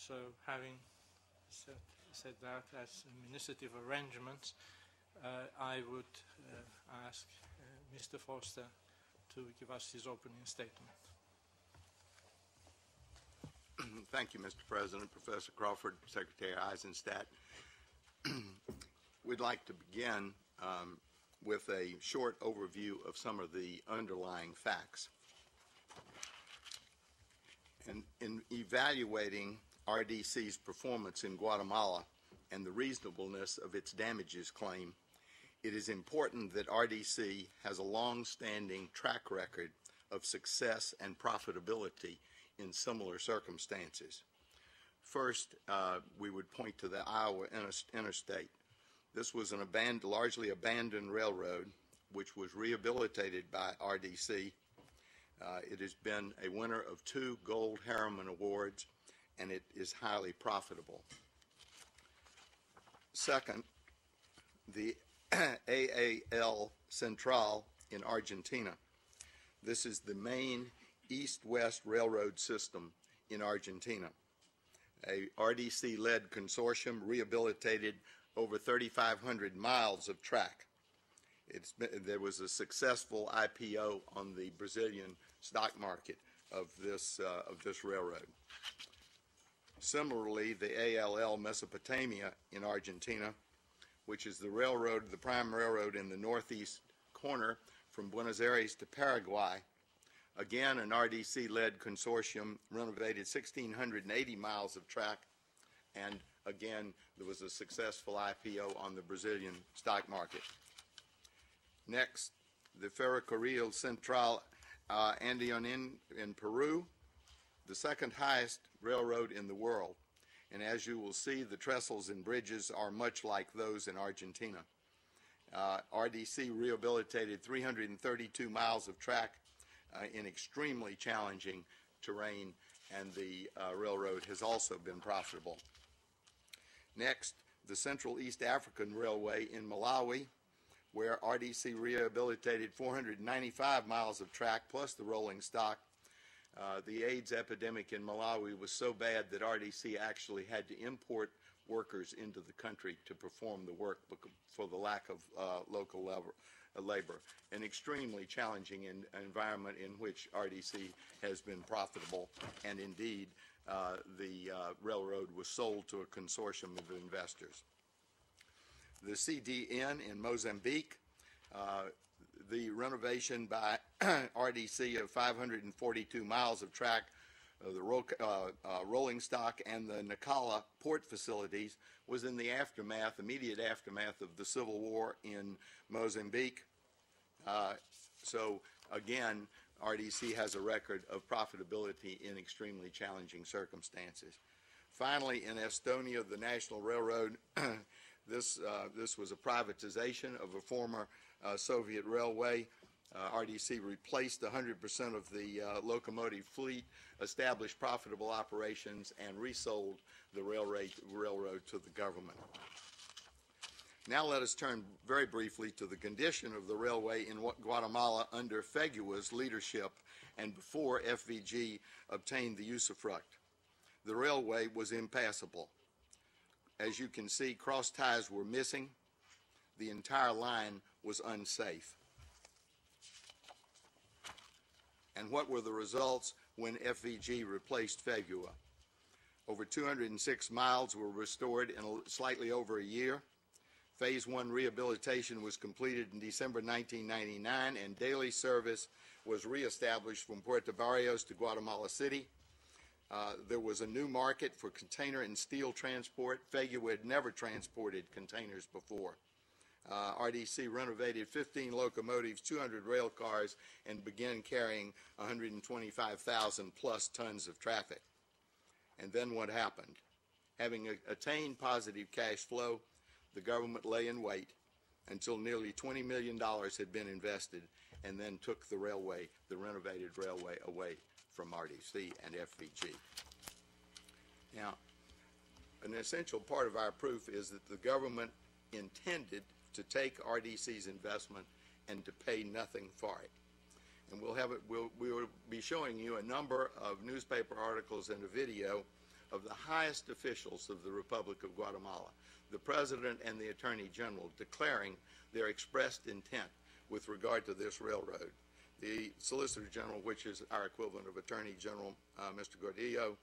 So having said that as administrative arrangements, I would ask Mr. Foster to give us his opening statement. Thank you, Mr. President, Professor Crawford, Secretary Eisenstadt. We'd like to begin with a short overview of some of the underlying facts. In evaluating RDC's performance in Guatemala and the reasonableness of its damages claim, it is important that RDC has a long-standing track record of success and profitability in similar circumstances. First, we would point to the Iowa Interstate. This was an largely abandoned railroad which was rehabilitated by RDC. It has been a winner of 2 Gold Harriman Awards, and it is highly profitable. Second, the AAL Central in Argentina. This is the main east-west railroad system in Argentina. A RDC-led consortium rehabilitated over 3,500 miles of track. There was a successful IPO on the Brazilian stock market of this railroad. Similarly, the ALL Mesopotamia in Argentina, which is the prime railroad in the northeast corner from Buenos Aires to Paraguay. Again, an RDC-led consortium renovated 1,680 miles of track, and again, there was a successful IPO on the Brazilian stock market. Next, the Ferrocarril Central Andean in Peru, the second highest railroad in the world. And as you will see, the trestles and bridges are much like those in Argentina. RDC rehabilitated 332 miles of track in extremely challenging terrain, and the railroad has also been profitable. Next, the Central East African Railway in Malawi, where RDC rehabilitated 495 miles of track plus the rolling stock. The AIDS epidemic in Malawi was so bad that RDC actually had to import workers into the country to perform the work for the lack of local labor. An extremely challenging environment in which RDC has been profitable, and indeed the railroad was sold to a consortium of investors. The CDN in Mozambique, the renovation by RDC of 542 miles of track, the rolling stock, and the Nacala port facilities was in the immediate aftermath of the civil war in Mozambique. So again, RDC has a record of profitability in extremely challenging circumstances. Finally, in Estonia, the National Railroad, this was a privatization of a former Soviet railway. RDC replaced 100% of the locomotive fleet, established profitable operations, and resold the railroad to the government. Now let us turn very briefly to the condition of the railway in Guatemala under Fegua's leadership and before FVG obtained the usufruct. The railway was impassable. As you can see, cross ties were missing. The entire line was unsafe. And what were the results when FVG replaced Fegua? Over 206 miles were restored in slightly over a year. Phase 1 rehabilitation was completed in December 1999, and daily service was reestablished from Puerto Barrios to Guatemala City. There was a new market for container and steel transport. Fegua had never transported containers before. RDC renovated 15 locomotives, 200 rail cars, and began carrying 125,000 plus tons of traffic. And then what happened? Having attained positive cash flow, the government lay in wait until nearly $20 million had been invested, and then took the renovated railway away from RDC and FVG. Now, an essential part of our proof is that the government intended to take RDC's investment and to pay nothing for it. And we will be showing you a number of newspaper articles and a video of the highest officials of the Republic of Guatemala, the President and the Attorney General, declaring their expressed intent with regard to this railroad. The Solicitor General, which is our equivalent of Attorney General, Mr. Gordillo,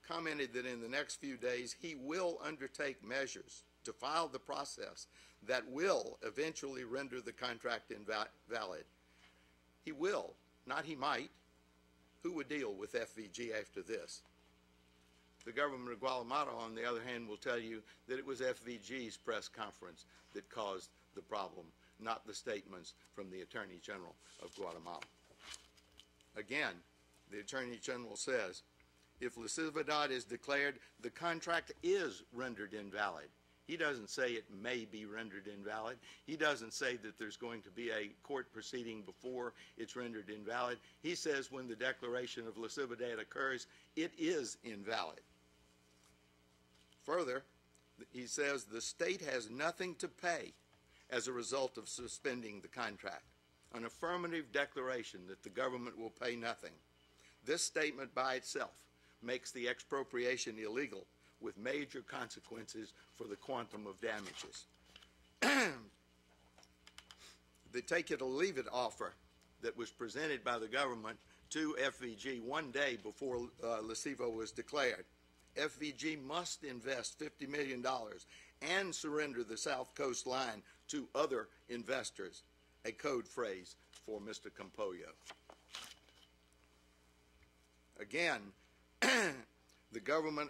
commented that in the next few days he will undertake measures to file the process that will eventually render the contract invalid. He will, not he might. Who would deal with FVG after this? The government of Guatemala, on the other hand, will tell you that it was FVG's press conference that caused the problem, not the statements from the Attorney General of Guatemala. Again, the Attorney General says, if Lasividad is declared, the contract is rendered invalid. He doesn't say it may be rendered invalid. He doesn't say that there's going to be a court proceeding before it's rendered invalid. He says when the declaration of Lasividad occurs, it is invalid. Further, he says the state has nothing to pay as a result of suspending the contract, an affirmative declaration that the government will pay nothing. This statement by itself makes the expropriation illegal, with major consequences for the quantum of damages. The take it or leave it offer that was presented by the government to FVG one day before Lasivo was declared. FVG must invest $50 million and surrender the South Coast line to other investors, a code phrase for Mr. Campoyo. Again, the government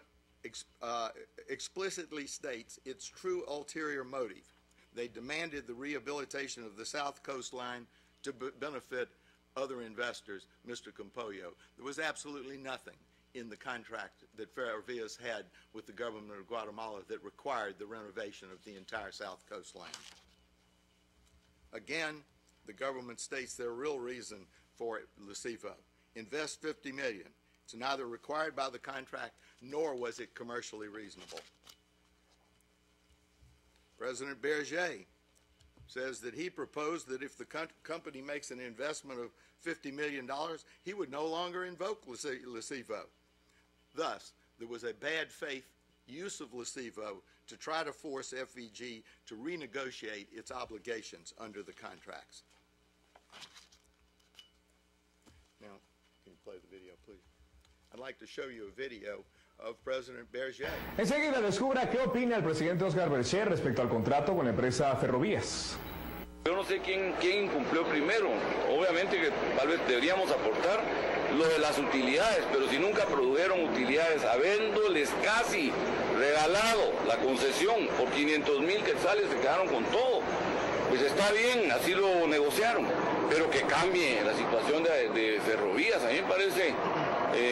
explicitly states its true ulterior motive. They demanded the rehabilitation of the South Coast line to benefit other investors, Mr. Campoyo. There was absolutely nothing in the contract that Ferrovias had with the government of Guatemala that required the renovation of the entire South Coast line. Again, the government states their real reason for Lasivo. Invest $50 million. It's neither required by the contract nor was it commercially reasonable. President Berger says that he proposed that if the company makes an investment of $50 million, he would no longer invoke Lasivo. Thus, there was a bad faith use of Lasivo to try to force FVG to renegotiate its obligations under the contracts. Now, can you play the video, please? I'd like to show you a video of President Berger. Enseguida descubra qué opina el presidente Oscar Berger respecto al contrato con la empresa Ferrovías. Yo no sé quién incumplió primero. Obviamente que tal vez deberíamos aportar lo de las utilidades, pero si nunca produjeron utilidades, habiéndoles casi regalado la concesión por 500,000 quetzales, se quedaron con todo. Pues está bien, así lo negociaron, pero que cambie la situación de Ferrovías. A mí me parece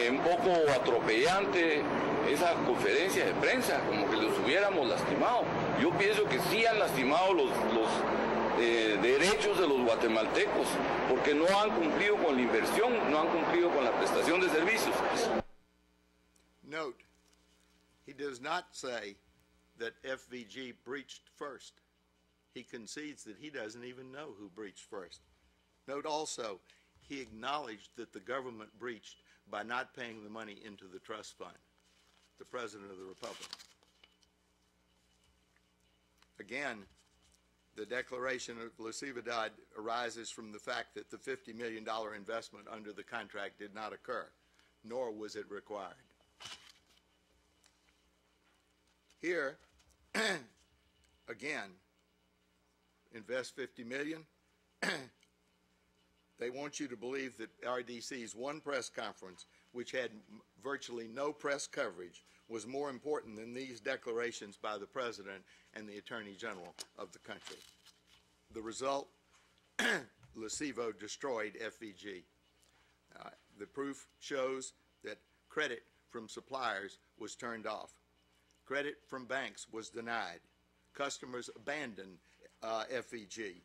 un poco atropellante esa conferencia de prensa, como que los hubiéramos lastimado. Yo pienso que sí han lastimado los derechos de los guatemaltecos, porque no han cumplido con la inversión, no han cumplido con la prestación de servicios. Note, he does not say that FVG breached first. He concedes that he doesn't even know who breached first. Note also, he acknowledged that the government breached by not paying the money into the trust fund, the President of the Republic. Again, the declaration of Lasividad arises from the fact that the $50 million investment under the contract did not occur, nor was it required. Here, again, invest $50 million. They want you to believe that RDC's one press conference, which had virtually no press coverage, was more important than these declarations by the President and the Attorney General of the country. The result, Lasivo destroyed FVG. The proof shows that credit from suppliers was turned off. Credit from banks was denied. Customers abandoned FVG.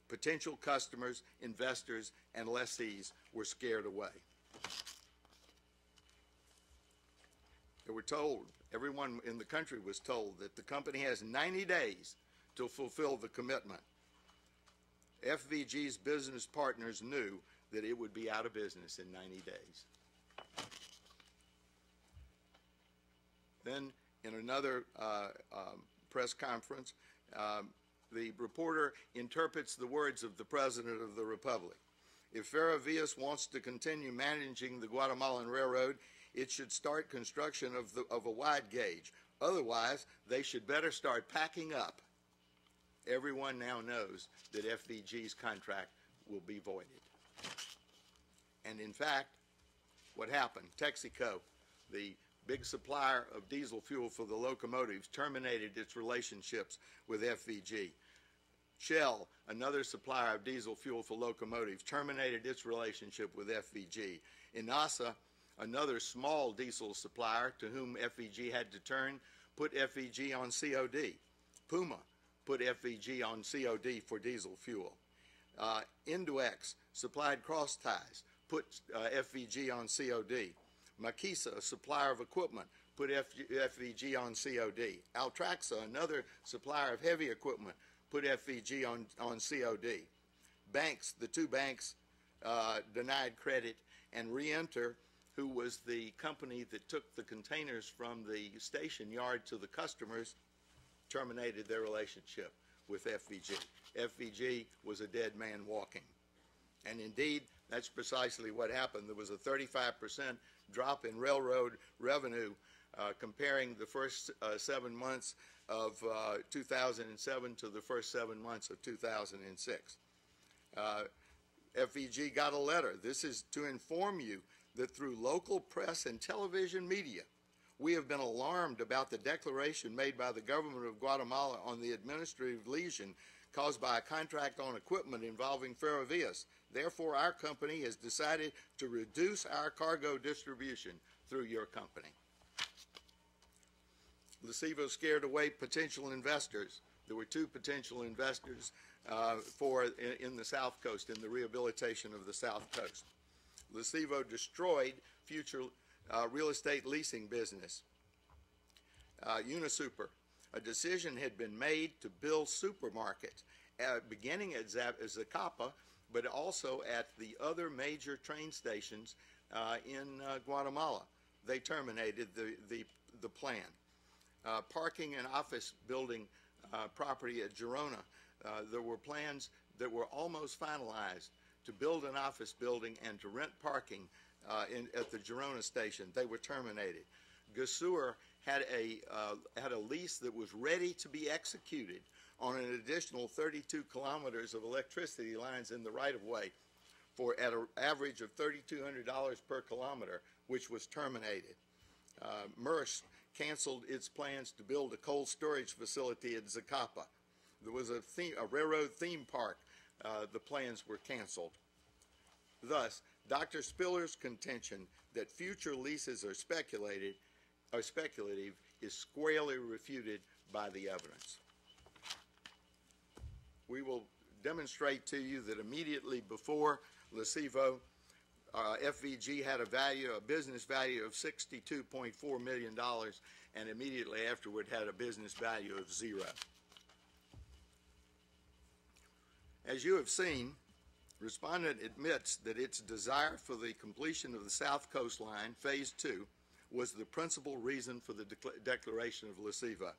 Potential customers, investors, and lessees were scared away. They were told, everyone in the country was told, that the company has 90 days to fulfill the commitment. FVG's business partners knew that it would be out of business in 90 days. Then, in another press conference, the reporter interprets the words of the President of the Republic. If Ferrovías wants to continue managing the Guatemalan Railroad, it should start construction of a wide gauge. Otherwise, they should better start packing up. Everyone now knows that FVG's contract will be voided. And in fact, what happened? Texaco, the big supplier of diesel fuel for the locomotives, terminated its relationships with FVG. Shell, another supplier of diesel fuel for locomotives, terminated its relationship with FVG. INASA, another small diesel supplier to whom FVG had to turn, put FVG on COD. Puma put FVG on COD for diesel fuel. Induex supplied cross ties, put FVG on COD. Makisa, a supplier of equipment, put FVG on COD. Altraxa, another supplier of heavy equipment, put FVG on COD. Banks, the two banks denied credit, and Reenter, who was the company that took the containers from the station yard to the customers, terminated their relationship with FVG. FVG was a dead man walking. And indeed, that's precisely what happened. There was a 35% drop in railroad revenue comparing the first 7 months of 2007 to the first 7 months of 2006. FVG got a letter. This is to inform you that through local press and television media, we have been alarmed about the declaration made by the government of Guatemala on the administrative lesion caused by a contract on equipment involving Ferrovías. Therefore, our company has decided to reduce our cargo distribution through your company. Lesivo scared away potential investors. There were two potential investors in the South Coast, in the rehabilitation of the South Coast. Lesivo destroyed future real estate leasing business. Unisuper, a decision had been made to build supermarkets, beginning at Zacapa, but also at the other major train stations in Guatemala. They terminated the plan. Parking and office building property at Girona, there were plans that were almost finalized to build an office building and to rent parking at the Girona station. They were terminated. Gasur had a lease that was ready to be executed on an additional 32 kilometers of electricity lines in the right-of-way at an average of $3,200 per kilometer, which was terminated. Maersk canceled its plans to build a cold storage facility at Zacapa. There was a railroad theme park. The plans were canceled. Thus, Dr. Spiller's contention that future leases are speculative is squarely refuted by the evidence. We will demonstrate to you that immediately before Lesivo, FVG had a business value of $62.4 million, and immediately afterward had a business value of $0. As you have seen, respondent admits that its desire for the completion of the South Coast Line, Phase 2, was the principal reason for the declaration of Lesivo.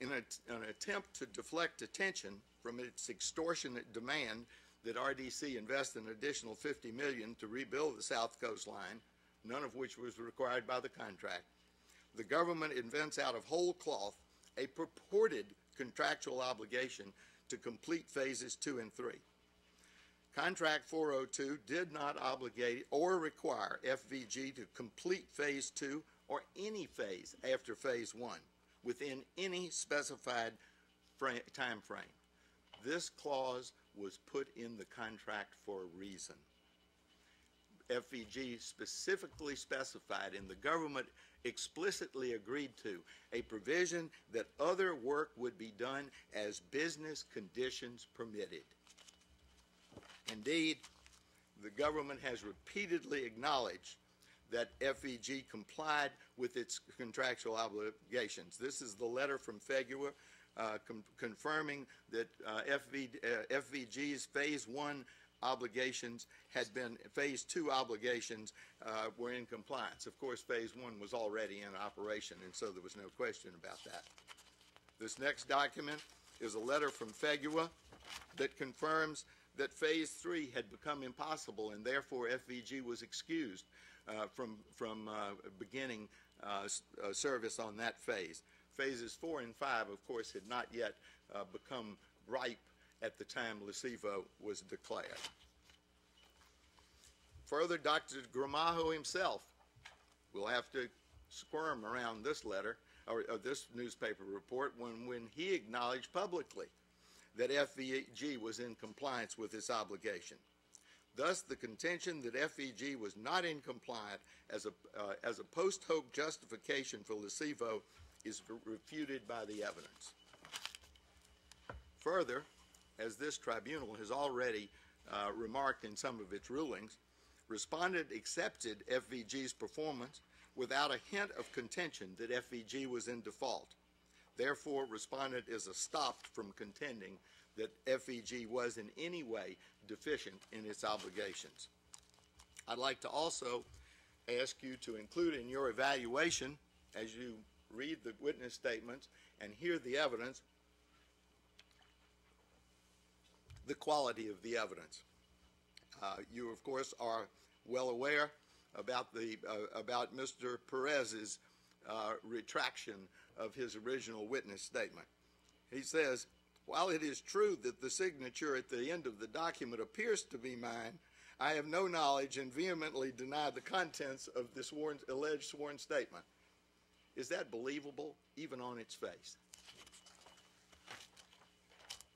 In an attempt to deflect attention from its extortionate demand that RDC invest an additional $50 million to rebuild the South Coast Line, none of which was required by the contract, the government invents out of whole cloth a purported contractual obligation to complete phases 2 and 3. Contract 402 did not obligate or require FVG to complete phase 2 or any phase after phase 1 within any specified time frame. This clause was put in the contract for a reason. FVG specifically specified, and the government explicitly agreed to, a provision that other work would be done as business conditions permitted. Indeed, the government has repeatedly acknowledged that FVG complied with its contractual obligations. This is the letter from Fegua confirming that FVG's Phase 1 obligations had been, phase 2 obligations were in compliance. Of course, phase 1 was already in operation, and so there was no question about that. This next document is a letter from FEGUA that confirms that phase 3 had become impossible, and therefore FVG was excused from beginning service on that phase. Phases 4 and 5, of course, had not yet become ripe at the time Lesivo was declared. Further, Dr. Gramajo himself will have to squirm around this letter, or this newspaper report, when he acknowledged publicly that FVG was in compliance with its obligation. Thus, the contention that FVG was not in compliance as a post hoc justification for Lesivo is refuted by the evidence. Further, as this tribunal has already remarked in some of its rulings, respondent accepted FVG's performance without a hint of contention that FVG was in default. Therefore, respondent is stopped from contending that FVG was in any way deficient in its obligations. I'd like to also ask you to include in your evaluation, as you read the witness statements and hear the evidence, the quality of the evidence. You, of course, are well aware about Mr. Perez's retraction of his original witness statement. He says, "While it is true that the signature at the end of the document appears to be mine, I have no knowledge and vehemently deny the contents of this alleged sworn statement." Is that believable, even on its face?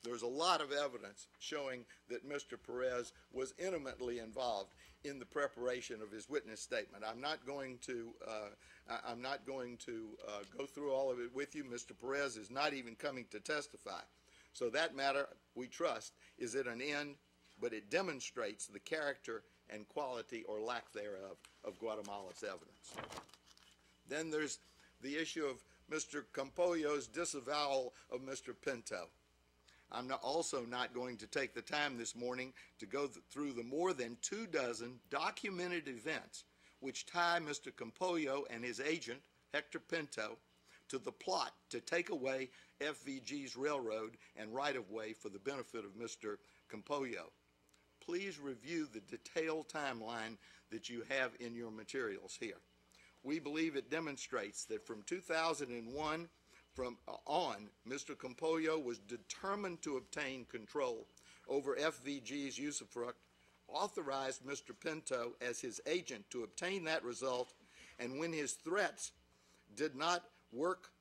There's a lot of evidence showing that Mr. Perez was intimately involved in the preparation of his witness statement. I'm not going to go through all of it with you. Mr. Perez is not even coming to testify. So that matter, we trust, is at an end, but it demonstrates the character and quality or lack thereof of Guatemala's evidence. Then there's the issue of Mr. Campollo's disavowal of Mr. Pinto. I'm also not going to take the time this morning to go through the more than 24 documented events which tie Mr. Campollo and his agent, Hector Pinto, to the plot to take away FVG's railroad and right-of-way for the benefit of Mr. Campollo. Please review the detailed timeline that you have in your materials here. We believe it demonstrates that from 2001 on, Mr. Campollo was determined to obtain control over FVG's usufruct, authorized Mr. Pinto as his agent to obtain that result, and when his threats did not work,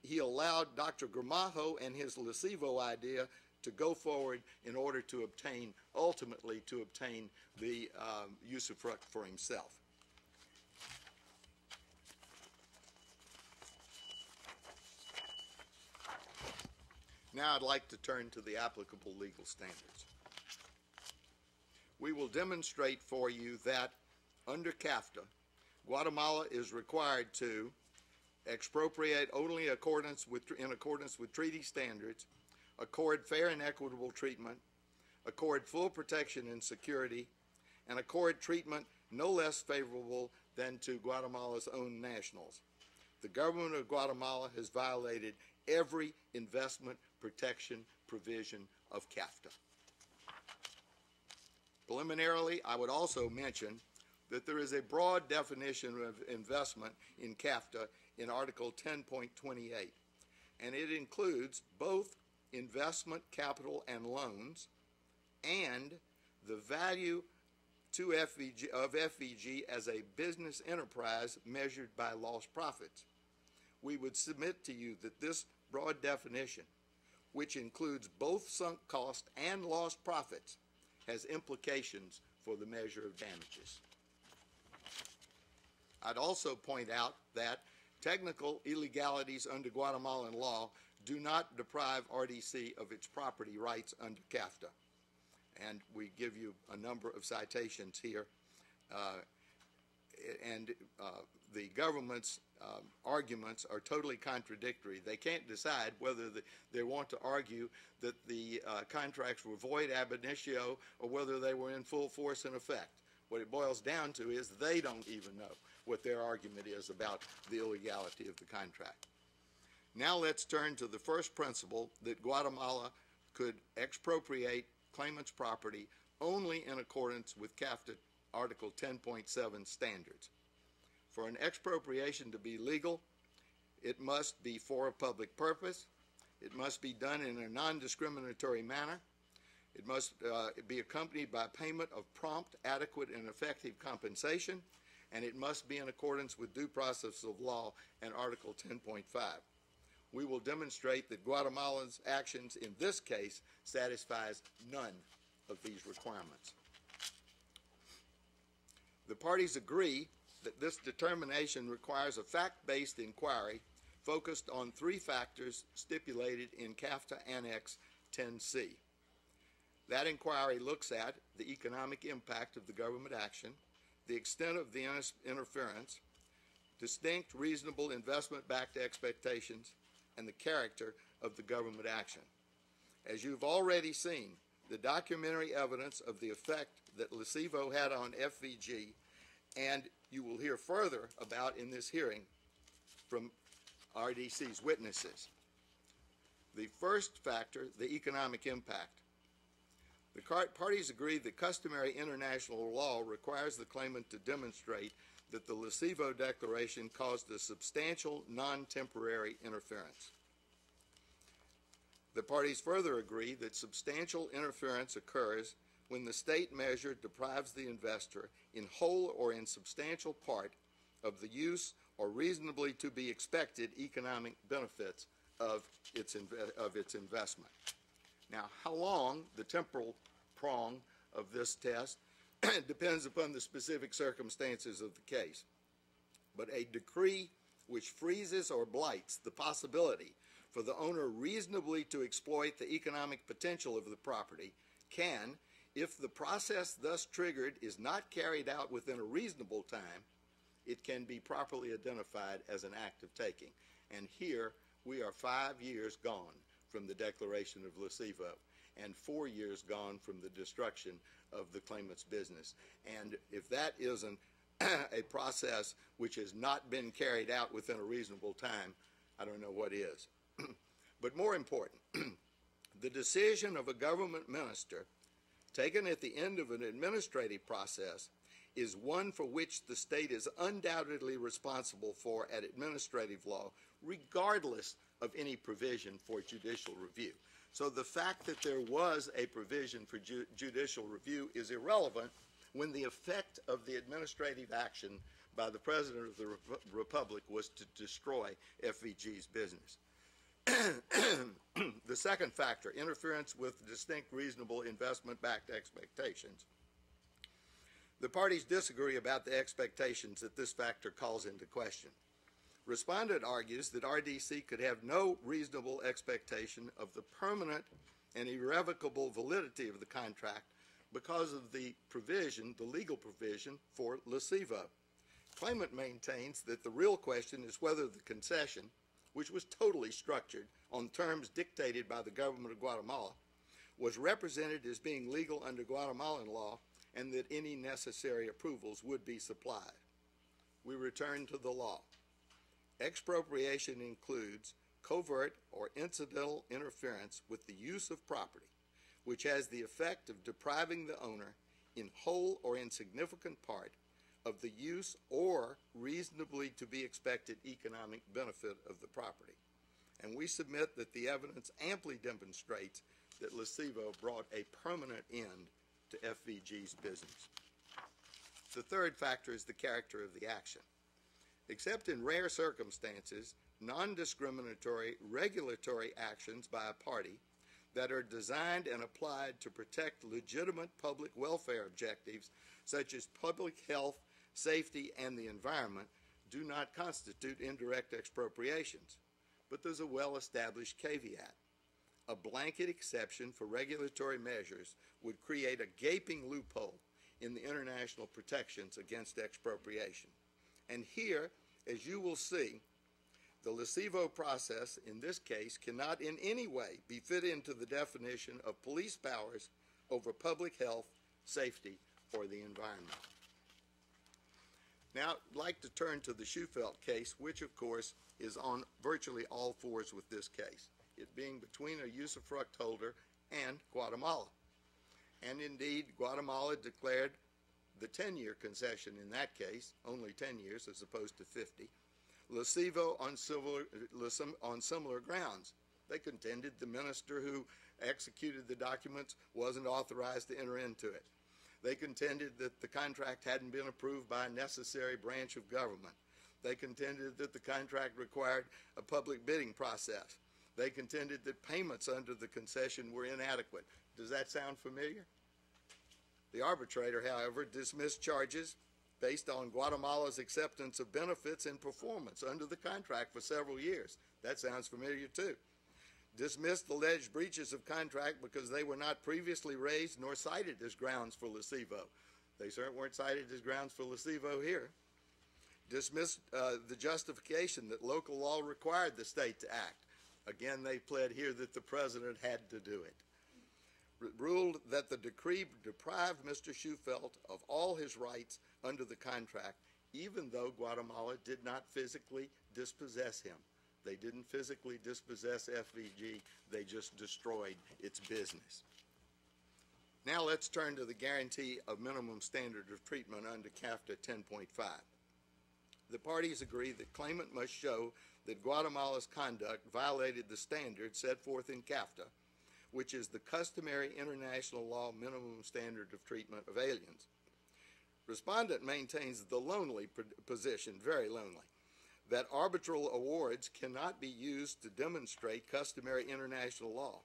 he allowed Dr. Gramajo and his Lesivo idea to go forward in order to ultimately obtain the usufruct for himself. Now I'd like to turn to the applicable legal standards. We will demonstrate for you that under CAFTA, Guatemala is required to expropriate only in accordance with treaty standards, accord fair and equitable treatment, accord full protection and security, and accord treatment no less favorable than to Guatemala's own nationals. The government of Guatemala has violated every investment protection provision of CAFTA. Preliminarily, I would also mention that there is a broad definition of investment in CAFTA in Article 10.28, and it includes both investment capital and loans and the value to FVG as a business enterprise measured by lost profits. We would submit to you that this broad definition, which includes both sunk cost and lost profits, has implications for the measure of damages. I'd also point out that technical illegalities under Guatemalan law do not deprive RDC of its property rights under CAFTA. And we give you a number of citations here. The government's arguments are totally contradictory. They can't decide whether they want to argue that the contracts were void ab initio or whether they were in full force and effect. What it boils down to is they don't even know what their argument is about the illegality of the contract. Now let's turn to the first principle, that Guatemala could expropriate claimant's property only in accordance with CAFTA Article 10.7 standards. For an expropriation to be legal, it must be for a public purpose, it must be done in a non-discriminatory manner, it must be accompanied by payment of prompt, adequate, and effective compensation, and it must be in accordance with due process of law and Article 10.5. We will demonstrate that Guatemala's actions in this case satisfies none of these requirements. The parties agree that this determination requires a fact-based inquiry focused on three factors stipulated in CAFTA Annex 10C. That inquiry looks at the economic impact of the government action, the extent of the interference, distinct reasonable investment-backed expectations, and the character of the government action. As you've already seen, the documentary evidence of the effect that Lesivo had on FVG, and you will hear further about in this hearing from RDC's witnesses. The first factor, the economic impact. The parties agree that customary international law requires the claimant to demonstrate that the Lesivo Declaration caused a substantial non-temporary interference. The parties further agree that substantial interference occurs when the state measure deprives the investor in whole or in substantial part of the use or reasonably to be expected economic benefits of its investment. Now, how long the temporal prong of this test depends upon the specific circumstances of the case. But a decree which freezes or blights the possibility for the owner reasonably to exploit the economic potential of the property can, if the process thus triggered is not carried out within a reasonable time, it can be properly identified as an act of taking. And here we are 5 years gone from the declaration of Lesivo and 4 years gone from the destruction of the claimant's business. And if that isn't a process which has not been carried out within a reasonable time, I don't know what is. But more important, the decision of a government minister taken at the end of an administrative process is one for which the state is undoubtedly responsible for at administrative law, regardless of any provision for judicial review. So the fact that there was a provision for judicial review is irrelevant when the effect of the administrative action by the President of the Republic was to destroy FVG's business. The second factor, interference with distinct reasonable investment-backed expectations. The parties disagree about the expectations that this factor calls into question. Respondent argues that RDC could have no reasonable expectation of the permanent and irrevocable validity of the contract because of the provision, the legal provision for Lesivo. Claimant maintains that the real question is whether the concession, which was totally structured on terms dictated by the government of Guatemala, was represented as being legal under Guatemalan law and that any necessary approvals would be supplied. We return to the law. Expropriation includes covert or incidental interference with the use of property, which has the effect of depriving the owner in whole or in significant part of the use or reasonably to be expected economic benefit of the property. And we submit that the evidence amply demonstrates that Lesivo brought a permanent end to FVG's business. The third factor is the character of the action. Except in rare circumstances, non-discriminatory regulatory actions by a party that are designed and applied to protect legitimate public welfare objectives such as public health, safety, and the environment do not constitute indirect expropriations. But there's a well-established caveat. A blanket exception for regulatory measures would create a gaping loophole in the international protections against expropriation. And here, As you will see, the Lesivo process in this case cannot in any way be fit into the definition of police powers over public health, safety, or the environment. Now, I'd like to turn to the Shufelt case, which, of course, is on virtually all fours with this case, it being between a usufruct holder and Guatemala. And indeed, Guatemala declared the 10-year concession in that case, only 10 years as opposed to 50, Lesivo on similar grounds. They contended the minister who executed the documents wasn't authorized to enter into it. They contended that the contract hadn't been approved by a necessary branch of government. They contended that the contract required a public bidding process. They contended that payments under the concession were inadequate. Does that sound familiar? The arbitrator, however, dismissed charges based on Guatemala's acceptance of benefits and performance under the contract for several years. That sounds familiar too. Dismissed alleged breaches of contract because they were not previously raised nor cited as grounds for Lesivo. They certainly weren't cited as grounds for Lesivo here. Dismissed the justification that local law required the state to act. Again, they pled here that the president had to do it. Ruled that the decree deprived Mr. Shufelt of all his rights under the contract, even though Guatemala did not physically dispossess him. They didn't physically dispossess FVG, they just destroyed its business. Now let's turn to the guarantee of minimum standard of treatment under CAFTA 10.5. The parties agree that claimant must show that Guatemala's conduct violated the standards set forth in CAFTA, which is the customary international law minimum standard of treatment of aliens. Respondent maintains the lonely position, very lonely, that arbitral awards cannot be used to demonstrate customary international law,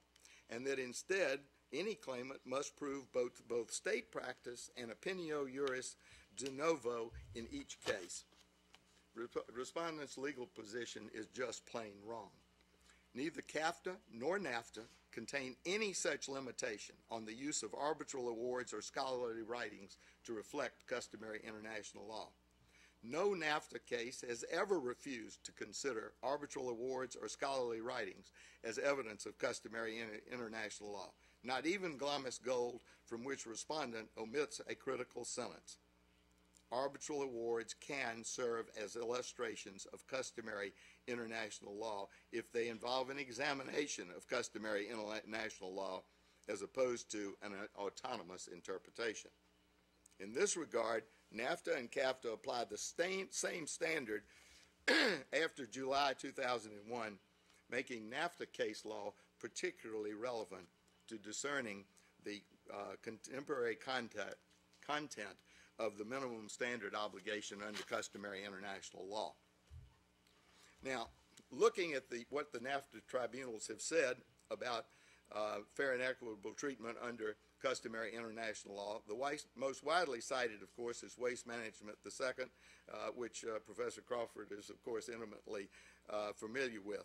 and that instead any claimant must prove both state practice and opinio juris de novo in each case. Respondent's legal position is just plain wrong. Neither CAFTA nor NAFTA contain any such limitation on the use of arbitral awards or scholarly writings to reflect customary international law. No NAFTA case has ever refused to consider arbitral awards or scholarly writings as evidence of customary international law, not even Glamis Gold, from which respondent omits a critical sentence. Arbitral awards can serve as illustrations of customary international law if they involve an examination of customary international law as opposed to an autonomous interpretation. In this regard, NAFTA and CAFTA applied the same standard after July 2001, making NAFTA case law particularly relevant to discerning the contemporary content of the minimum standard obligation under customary international law. Now, looking at what the NAFTA tribunals have said about fair and equitable treatment under customary international law, the most widely cited, of course, is Waste Management II, which Professor Crawford is, of course, intimately familiar with.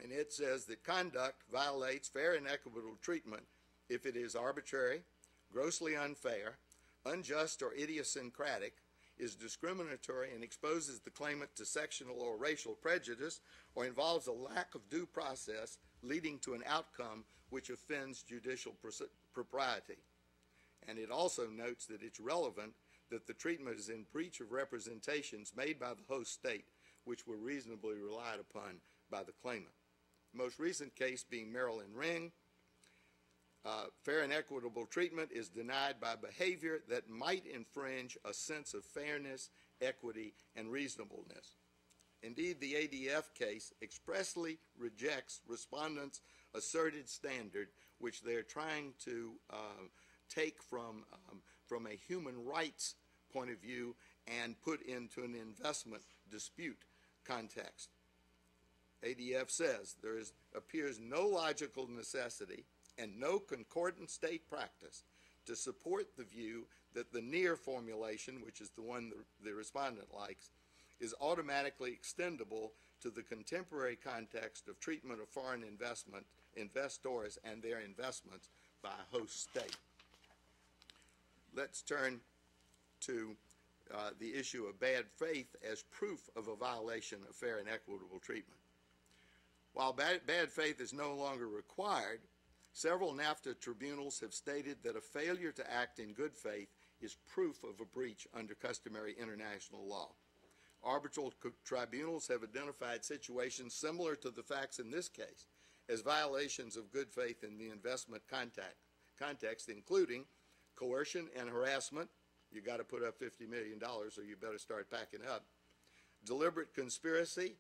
And it says that conduct violates fair and equitable treatment if it is arbitrary, grossly unfair, unjust or idiosyncratic, is discriminatory and exposes the claimant to sectional or racial prejudice, or involves a lack of due process leading to an outcome which offends judicial propriety. And it also notes that it's relevant that the treatment is in breach of representations made by the host state, which were reasonably relied upon by the claimant. The most recent case being Maryland Ring. Fair and equitable treatment is denied by behavior that might infringe a sense of fairness, equity, and reasonableness. Indeed, the ADF case expressly rejects respondents' asserted standard, which they're trying to take from a human rights point of view and put into an investment dispute context. ADF says there appears no logical necessity and no concordant state practice to support the view that the near formulation, which is the one the respondent likes, is automatically extendable to the contemporary context of treatment of foreign investors and their investments by a host state. Let's turn to the issue of bad faith as proof of a violation of fair and equitable treatment. While bad faith is no longer required, several NAFTA tribunals have stated that a failure to act in good faith is proof of a breach under customary international law. Arbitral tribunals have identified situations similar to the facts in this case as violations of good faith in the investment context, including coercion and harassment. You got to put up $50 million or you better start packing up. Deliberate conspiracy,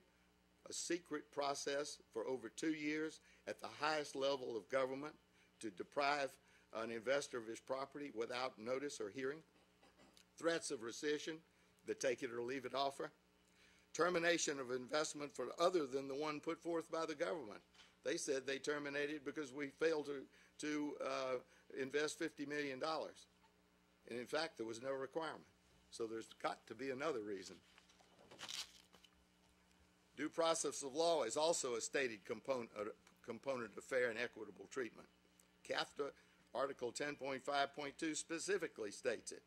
a secret process for over 2 years at the highest level of government to deprive an investor of his property without notice or hearing. Threats of rescission, the take it or leave it offer. Termination of investment for other than the one put forth by the government. They said they terminated because we failed to invest $50 million. And in fact, there was no requirement. So there's got to be another reason. Due process of law is also a stated component of fair and equitable treatment. CAFTA Article 10.5.2 specifically states it.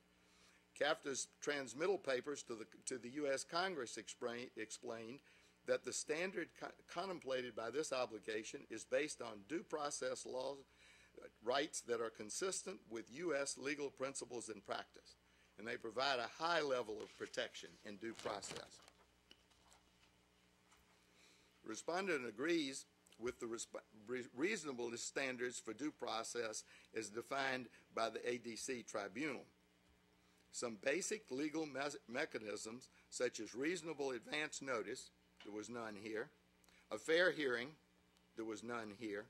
CAFTA's transmittal papers to the U.S. Congress explained that the standard contemplated by this obligation is based on due process laws, rights that are consistent with U.S. legal principles and practice, and they provide a high level of protection in due process. Respondent agrees with the reasonableness standards for due process as defined by the ADC tribunal. Some basic legal mechanisms, such as reasonable advance notice, there was none here, a fair hearing, there was none here,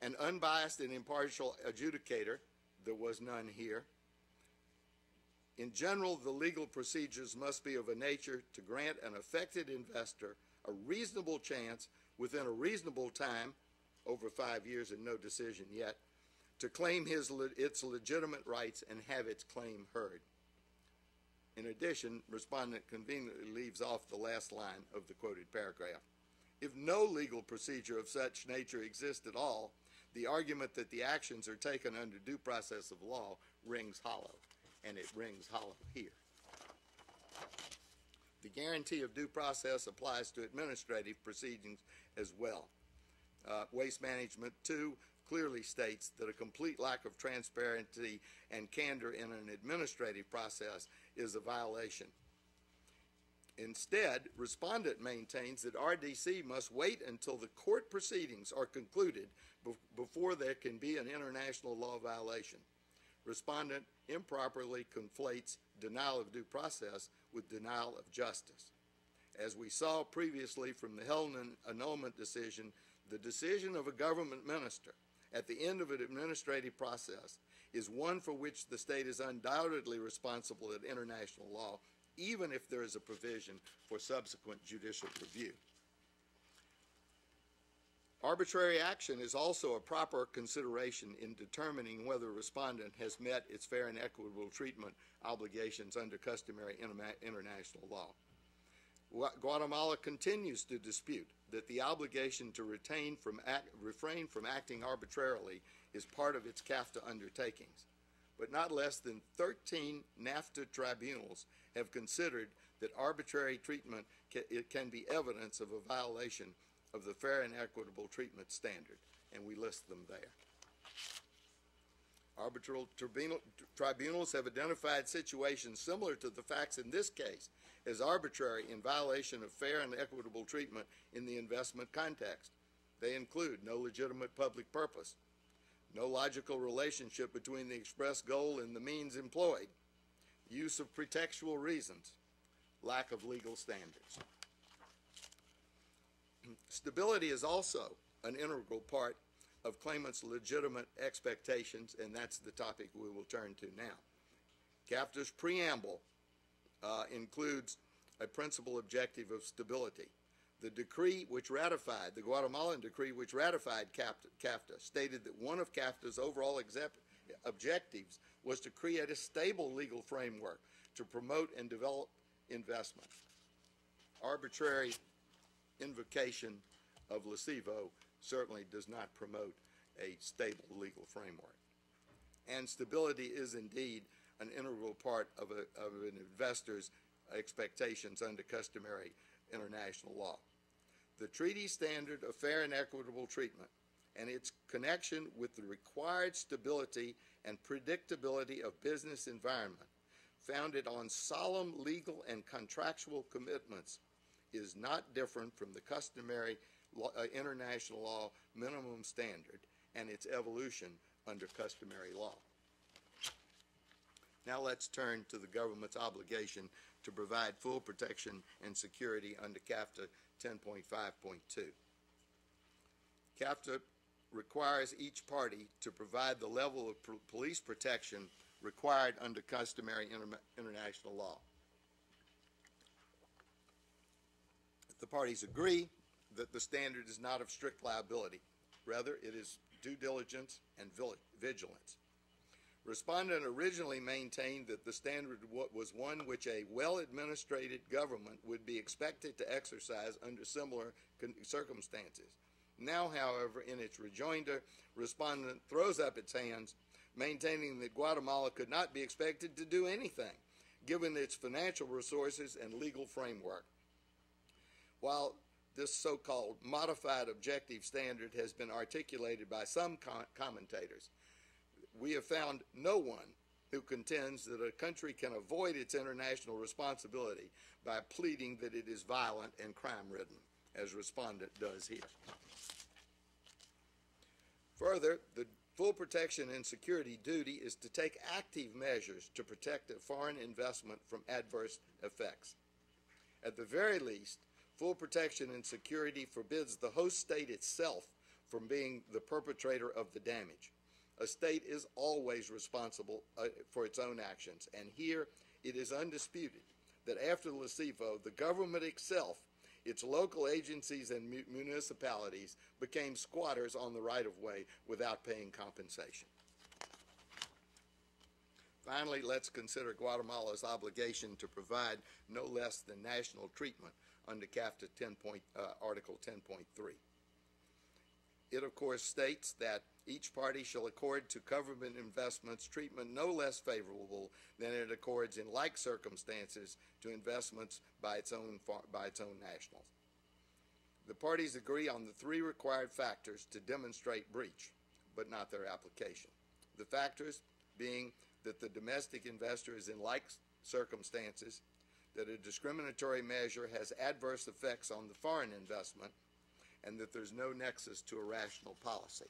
an unbiased and impartial adjudicator, there was none here. In general, the legal procedures must be of a nature to grant an affected investor a reasonable chance within a reasonable time, over 5 years and no decision yet, to claim its legitimate rights and have its claim heard. In addition, respondent conveniently leaves off the last line of the quoted paragraph. If no legal procedure of such nature exists at all, the argument that the actions are taken under due process of law rings hollow, and it rings hollow here. The guarantee of due process applies to administrative proceedings as well. Waste Management 2 clearly states that a complete lack of transparency and candor in an administrative process is a violation. Instead, respondent maintains that RDC must wait until the court proceedings are concluded before there can be an international law violation. Respondent improperly conflates denial of due process with denial of justice. As we saw previously from the Hellman annulment decision, the decision of a government minister at the end of an administrative process is one for which the state is undoubtedly responsible in international law, even if there is a provision for subsequent judicial review. Arbitrary action is also a proper consideration in determining whether a respondent has met its fair and equitable treatment obligations under customary international law. Guatemala continues to dispute that the obligation to refrain from acting arbitrarily is part of its CAFTA undertakings, but not less than 13 NAFTA tribunals have considered that arbitrary treatment can be evidence of a violation of the fair and equitable treatment standard, and we list them there. Arbitral tribunals have identified situations similar to the facts in this case as arbitrary in violation of fair and equitable treatment in the investment context. They include no legitimate public purpose, no logical relationship between the expressed goal and the means employed, use of pretextual reasons, lack of legal standards. Stability is also an integral part of claimants' legitimate expectations, and that's the topic we will turn to now. CAFTA's preamble includes a principal objective of stability. The decree which ratified, the Guatemalan decree which ratified CAFTA, stated that one of CAFTA's overall objectives was to create a stable legal framework to promote and develop investment. Arbitrary invocation of lesivo certainly does not promote a stable legal framework. And stability is indeed an integral part of an investor's expectations under customary international law. The treaty standard of fair and equitable treatment and its connection with the required stability and predictability of business environment founded on solemn legal and contractual commitments is not different from the customary international law minimum standard and its evolution under customary law. Now let's turn to the government's obligation to provide full protection and security under CAFTA 10.5.2. CAFTA requires each party to provide the level of police protection required under customary international law. The parties agree that the standard is not of strict liability. Rather, it is due diligence and vigilance. Respondent originally maintained that the standard was one which a well-administrated government would be expected to exercise under similar circumstances. Now, however, in its rejoinder, respondent throws up its hands, maintaining that Guatemala could not be expected to do anything, given its financial resources and legal framework. While this so-called modified objective standard has been articulated by some commentators, we have found no one who contends that a country can avoid its international responsibility by pleading that it is violent and crime-ridden, as respondent does here. Further, the full protection and security duty is to take active measures to protect a foreign investment from adverse effects. At the very least, full protection and security forbids the host state itself from being the perpetrator of the damage. A state is always responsible for its own actions, and here it is undisputed that after Lesivo, the government itself, its local agencies and municipalities became squatters on the right-of-way without paying compensation. Finally, let's consider Guatemala's obligation to provide no less than national treatment under CAFTA Article 10.3. It, of course, states that each party shall accord to government investments treatment no less favorable than it accords in like circumstances to investments by its own nationals. The parties agree on the three required factors to demonstrate breach, but not their application. The factors being that the domestic investor is in like circumstances, that a discriminatory measure has adverse effects on the foreign investment, and that there's no nexus to a rational policy.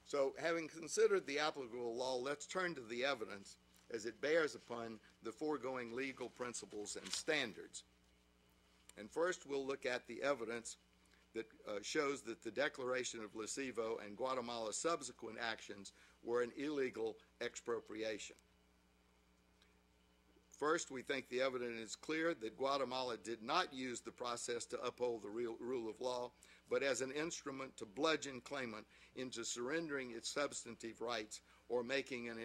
So, having considered the applicable law, let's turn to the evidence as it bears upon the foregoing legal principles and standards. And first, we'll look at the evidence that shows that the declaration of Lesivo and Guatemala's subsequent actions were an illegal expropriation. First, we think the evidence is clear that Guatemala did not use the process to uphold the rule of law, but as an instrument to bludgeon claimant into surrendering its substantive rights or making an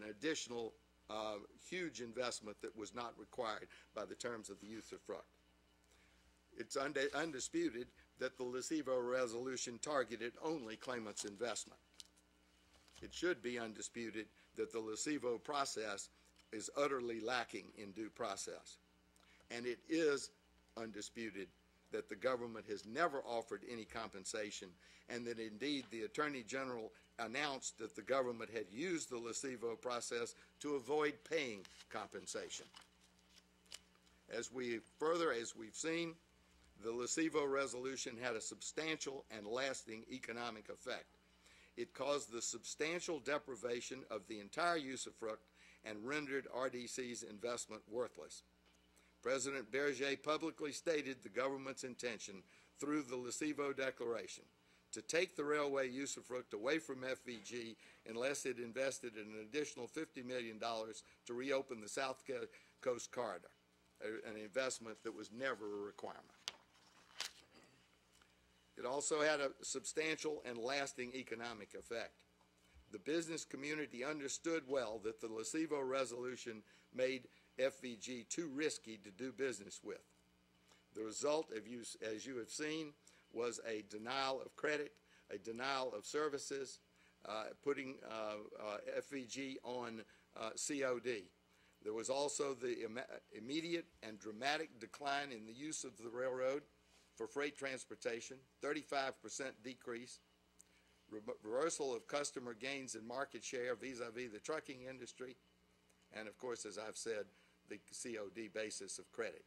additional huge investment that was not required by the terms of the usufruct. It's undisputed that the Lesivo resolution targeted only claimant's investment. It should be undisputed that the Lesivo process is utterly lacking in due process. And it is undisputed that the government has never offered any compensation, and that indeed the Attorney General announced that the government had used the Lesivo process to avoid paying compensation. As we've seen, the Lesivo resolution had a substantial and lasting economic effect. It caused the substantial deprivation of the entire usufruct and rendered RDC's investment worthless. President Berger publicly stated the government's intention through the Lesivo Declaration to take the railway usufruct away from FVG unless it invested an additional $50 million to reopen the South Coast Corridor, an investment that was never a requirement. It also had a substantial and lasting economic effect. The business community understood well that the Lesivo resolution made FVG too risky to do business with. The result, as you have seen, was a denial of credit, a denial of services, putting FVG on COD. There was also the immediate and dramatic decline in the use of the railroad for freight transportation, 35% decrease, reversal of customer gains in market share vis-a-vis the trucking industry, and of course, as I've said, the COD basis of credit.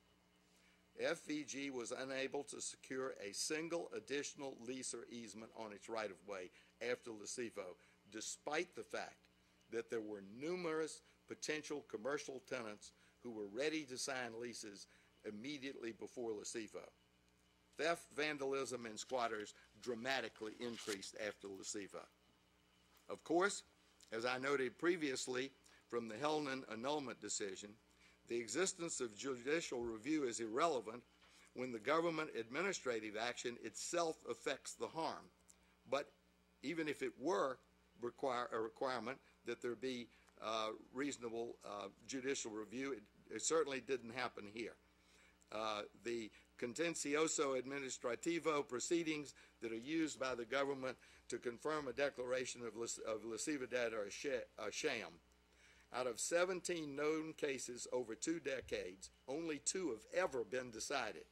FVG was unable to secure a single additional lease or easement on its right-of-way after Lecevo, despite the fact that there were numerous potential commercial tenants who were ready to sign leases immediately before Lecevo. Theft, vandalism, and squatters dramatically increased after Lecevo. Of course, as I noted previously from the Hellman annulment decision, the existence of judicial review is irrelevant when the government administrative action itself affects the harm. But even if it were a requirement that there be reasonable judicial review, it certainly didn't happen here. The contencioso administrativo proceedings that are used by the government to confirm a declaration of lesividad are a sham. Out of 17 known cases over 2 decades, only 2 have ever been decided,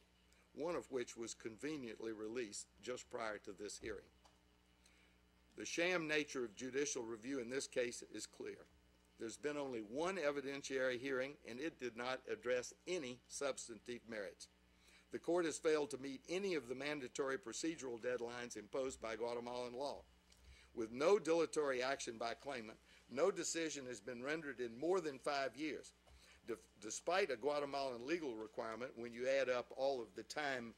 one of which was conveniently released just prior to this hearing. The sham nature of judicial review in this case is clear. There's been only one evidentiary hearing, and it did not address any substantive merits. The court has failed to meet any of the mandatory procedural deadlines imposed by Guatemalan law. With no dilatory action by claimant, no decision has been rendered in more than 5 years. Despite a Guatemalan legal requirement, when you add up all of the time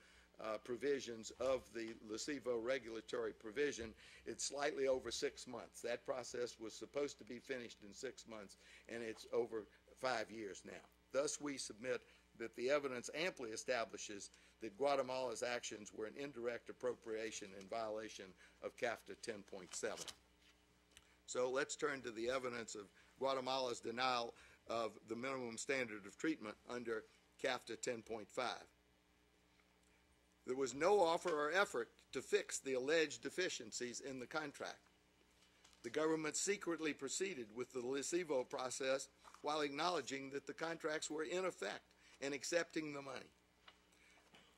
provisions of the Lecevo regulatory provision, it's slightly over 6 months. That process was supposed to be finished in 6 months, and it's over 5 years now. Thus, we submit that the evidence amply establishes that Guatemala's actions were an indirect appropriation in violation of CAFTA 10.7. So let's turn to the evidence of Guatemala's denial of the minimum standard of treatment under CAFTA 10.5. There was no offer or effort to fix the alleged deficiencies in the contract. The government secretly proceeded with the Lecevo process while acknowledging that the contracts were in effect and accepting the money.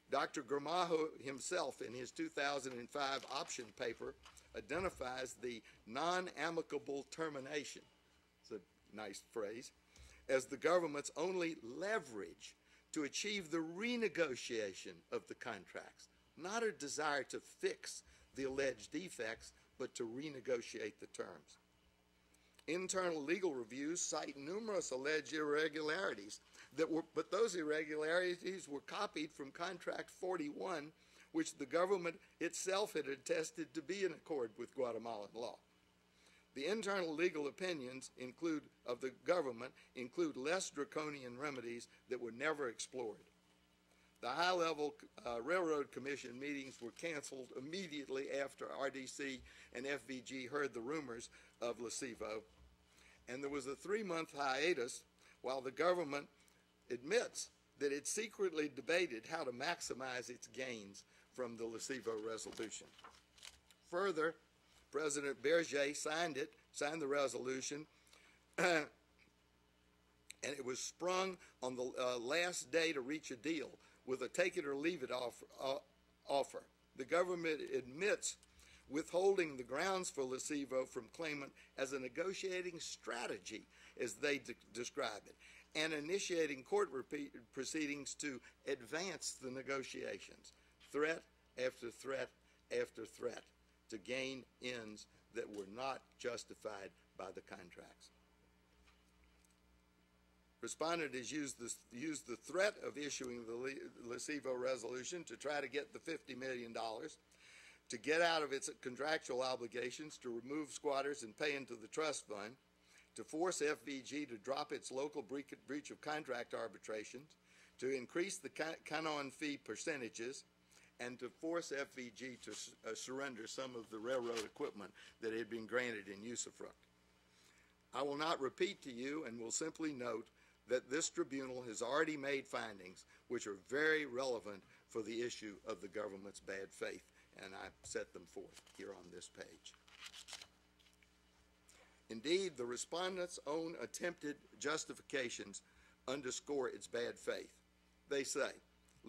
Dr. Gramajo himself, in his 2005 option paper, identifies the non-amicable termination, it's a nice phrase, as the government's only leverage to achieve the renegotiation of the contracts, not a desire to fix the alleged defects, but to renegotiate the terms. Internal legal reviews cite numerous alleged irregularities, but those irregularities were copied from Contract 41, which the government itself had attested to be in accord with Guatemalan law. The internal legal opinions of the government include less draconian remedies that were never explored. The high-level Railroad Commission meetings were canceled immediately after RDC and FVG heard the rumors of Lecevo, and there was a 3-month hiatus while the government admits that it secretly debated how to maximize its gains from the Lecevo resolution. Further, President Berger signed the resolution, and it was sprung on the last day to reach a deal with a take-it-or-leave-it offer. The government admits withholding the grounds for Lecevo from claimant as a negotiating strategy, as they describe it, and initiating court proceedings to advance the negotiations, threat after threat after threat, to gain ends that were not justified by the contracts. Respondent has used the threat of issuing the Lecevo resolution to try to get the $50 million, to get out of its contractual obligations, to remove squatters and pay into the trust fund, to force FVG to drop its local breach of contract arbitrations, to increase the canon fee percentages, and to force FVG to surrender some of the railroad equipment that had been granted in usufruct. I will not repeat to you and will simply note that this tribunal has already made findings which are very relevant for the issue of the government's bad faith, and I set them forth here on this page. Indeed, the respondents' own attempted justifications underscore its bad faith. They say,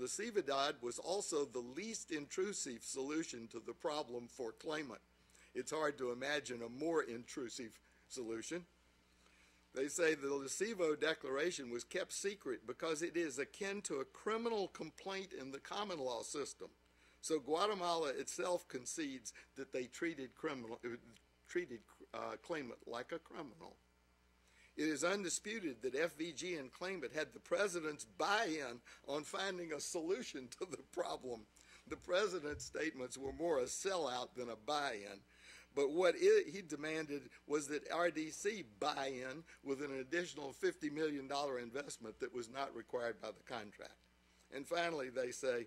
Lecividad was also the least intrusive solution to the problem for claimant. It's hard to imagine a more intrusive solution. They say the Lecivo declaration was kept secret because it is akin to a criminal complaint in the common law system. So Guatemala itself concedes that they treated claimant like a criminal. It is undisputed that FVG and claimant had the president's buy-in on finding a solution to the problem. The president's statements were more a sellout than a buy-in. But what he demanded was that RDC buy in with an additional $50 million investment that was not required by the contract. And finally, they say,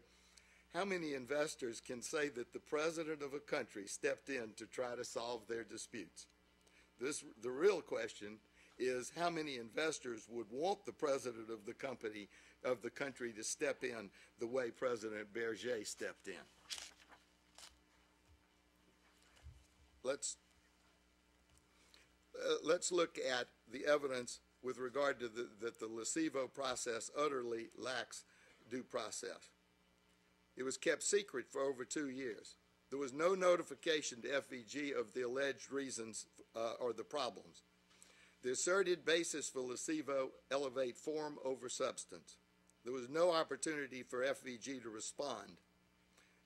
how many investors can say that the president of a country stepped in to try to solve their disputes? The real question is how many investors would want the president of the country to step in the way President Berger stepped in. Let's look at the evidence with regard to that the Lecivo process utterly lacks due process. It was kept secret for over 2 years. There was no notification to FVG of the alleged reasons or the problems. The asserted basis for Lecivo elevate form over substance. There was no opportunity for FVG to respond.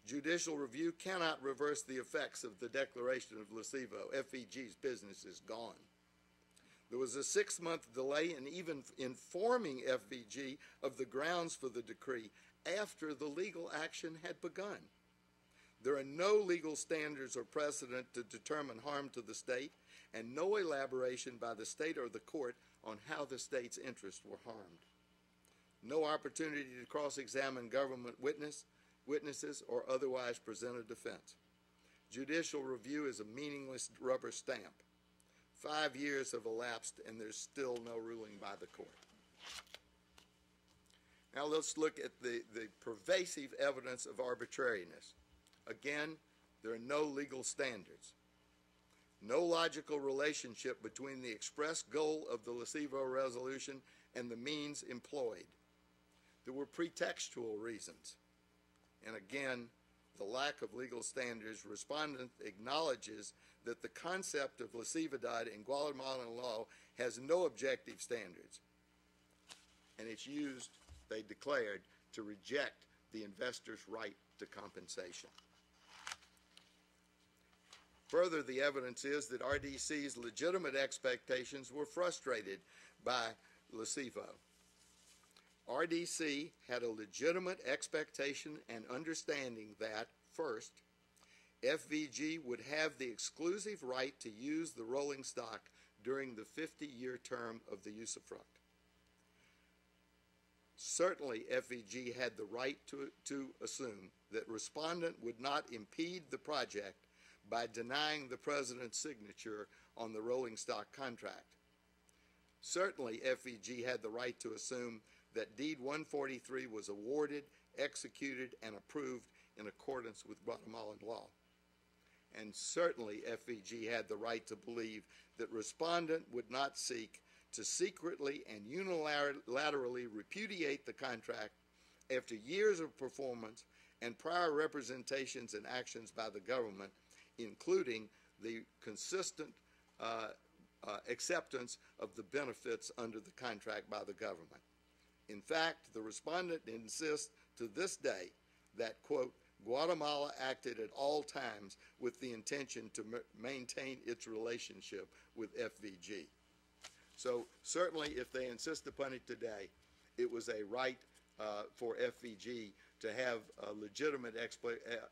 Judicial review cannot reverse the effects of the declaration of Lecivo. FVG's business is gone. There was a 6-month delay in even informing FVG of the grounds for the decree after the legal action had begun. There are no legal standards or precedent to determine harm to the state, and no elaboration by the state or the court on how the state's interests were harmed. No opportunity to cross-examine government witnesses or otherwise present a defense. Judicial review is a meaningless rubber stamp. 5 years have elapsed and there's still no ruling by the court. Now let's look at the pervasive evidence of arbitrariness. Again, there are no legal standards. No logical relationship between the express goal of the Lecivo resolution and the means employed. There were pretextual reasons. And again, the lack of legal standards, respondent acknowledges that the concept of Lecividad in Guatemalan law has no objective standards. And it's used, they declared, to reject the investor's right to compensation. Further, the evidence is that RDC's legitimate expectations were frustrated by Lecivo. RDC had a legitimate expectation and understanding that, first, FVG would have the exclusive right to use the rolling stock during the 50-year term of the usufruct. Certainly, FVG had the right to assume that respondent would not impede the project by denying the president's signature on the rolling stock contract. Certainly, FVG had the right to assume that Deed 143 was awarded, executed, and approved in accordance with Guatemalan law. And certainly, FVG had the right to believe that respondent would not seek to secretly and unilaterally repudiate the contract after years of performance and prior representations and actions by the government, including the consistent acceptance of the benefits under the contract by the government. In fact, the respondent insists to this day that, quote, Guatemala acted at all times with the intention to maintain its relationship with FVG. So certainly if they insist upon it today, it was a right for FVG to have a legitimate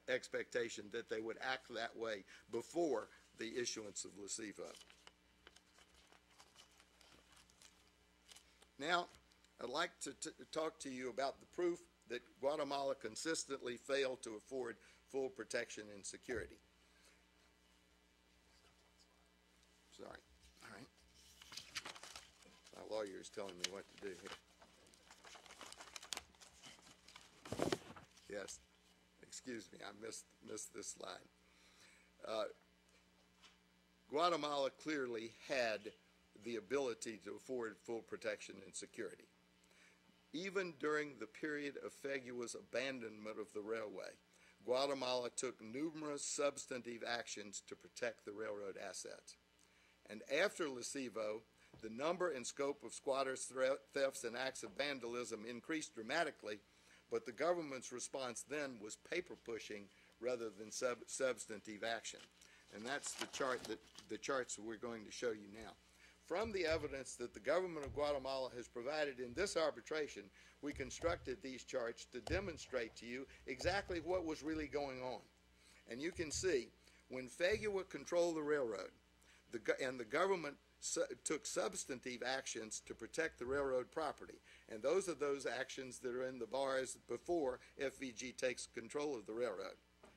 expectation that they would act that way before the issuance of Lecivo. Now, I'd like to talk to you about the proof that Guatemala consistently failed to afford full protection and security. Sorry. All right. My lawyer is telling me what to do here. Yes. Excuse me, I missed this slide. Guatemala clearly had the ability to afford full protection and security. Even during the period of Fegua's abandonment of the railway, Guatemala took numerous substantive actions to protect the railroad assets. And after Lesivo, the number and scope of squatters' thefts and acts of vandalism increased dramatically, but the government's response then was paper pushing rather than substantive action. And that's the charts we're going to show you now. From the evidence that the government of Guatemala has provided in this arbitration, we constructed these charts to demonstrate to you exactly what was really going on. And you can see when Fegua controlled the railroad and the government took substantive actions to protect the railroad property, and those are those actions that are in the bars before FVG takes control of the railroad.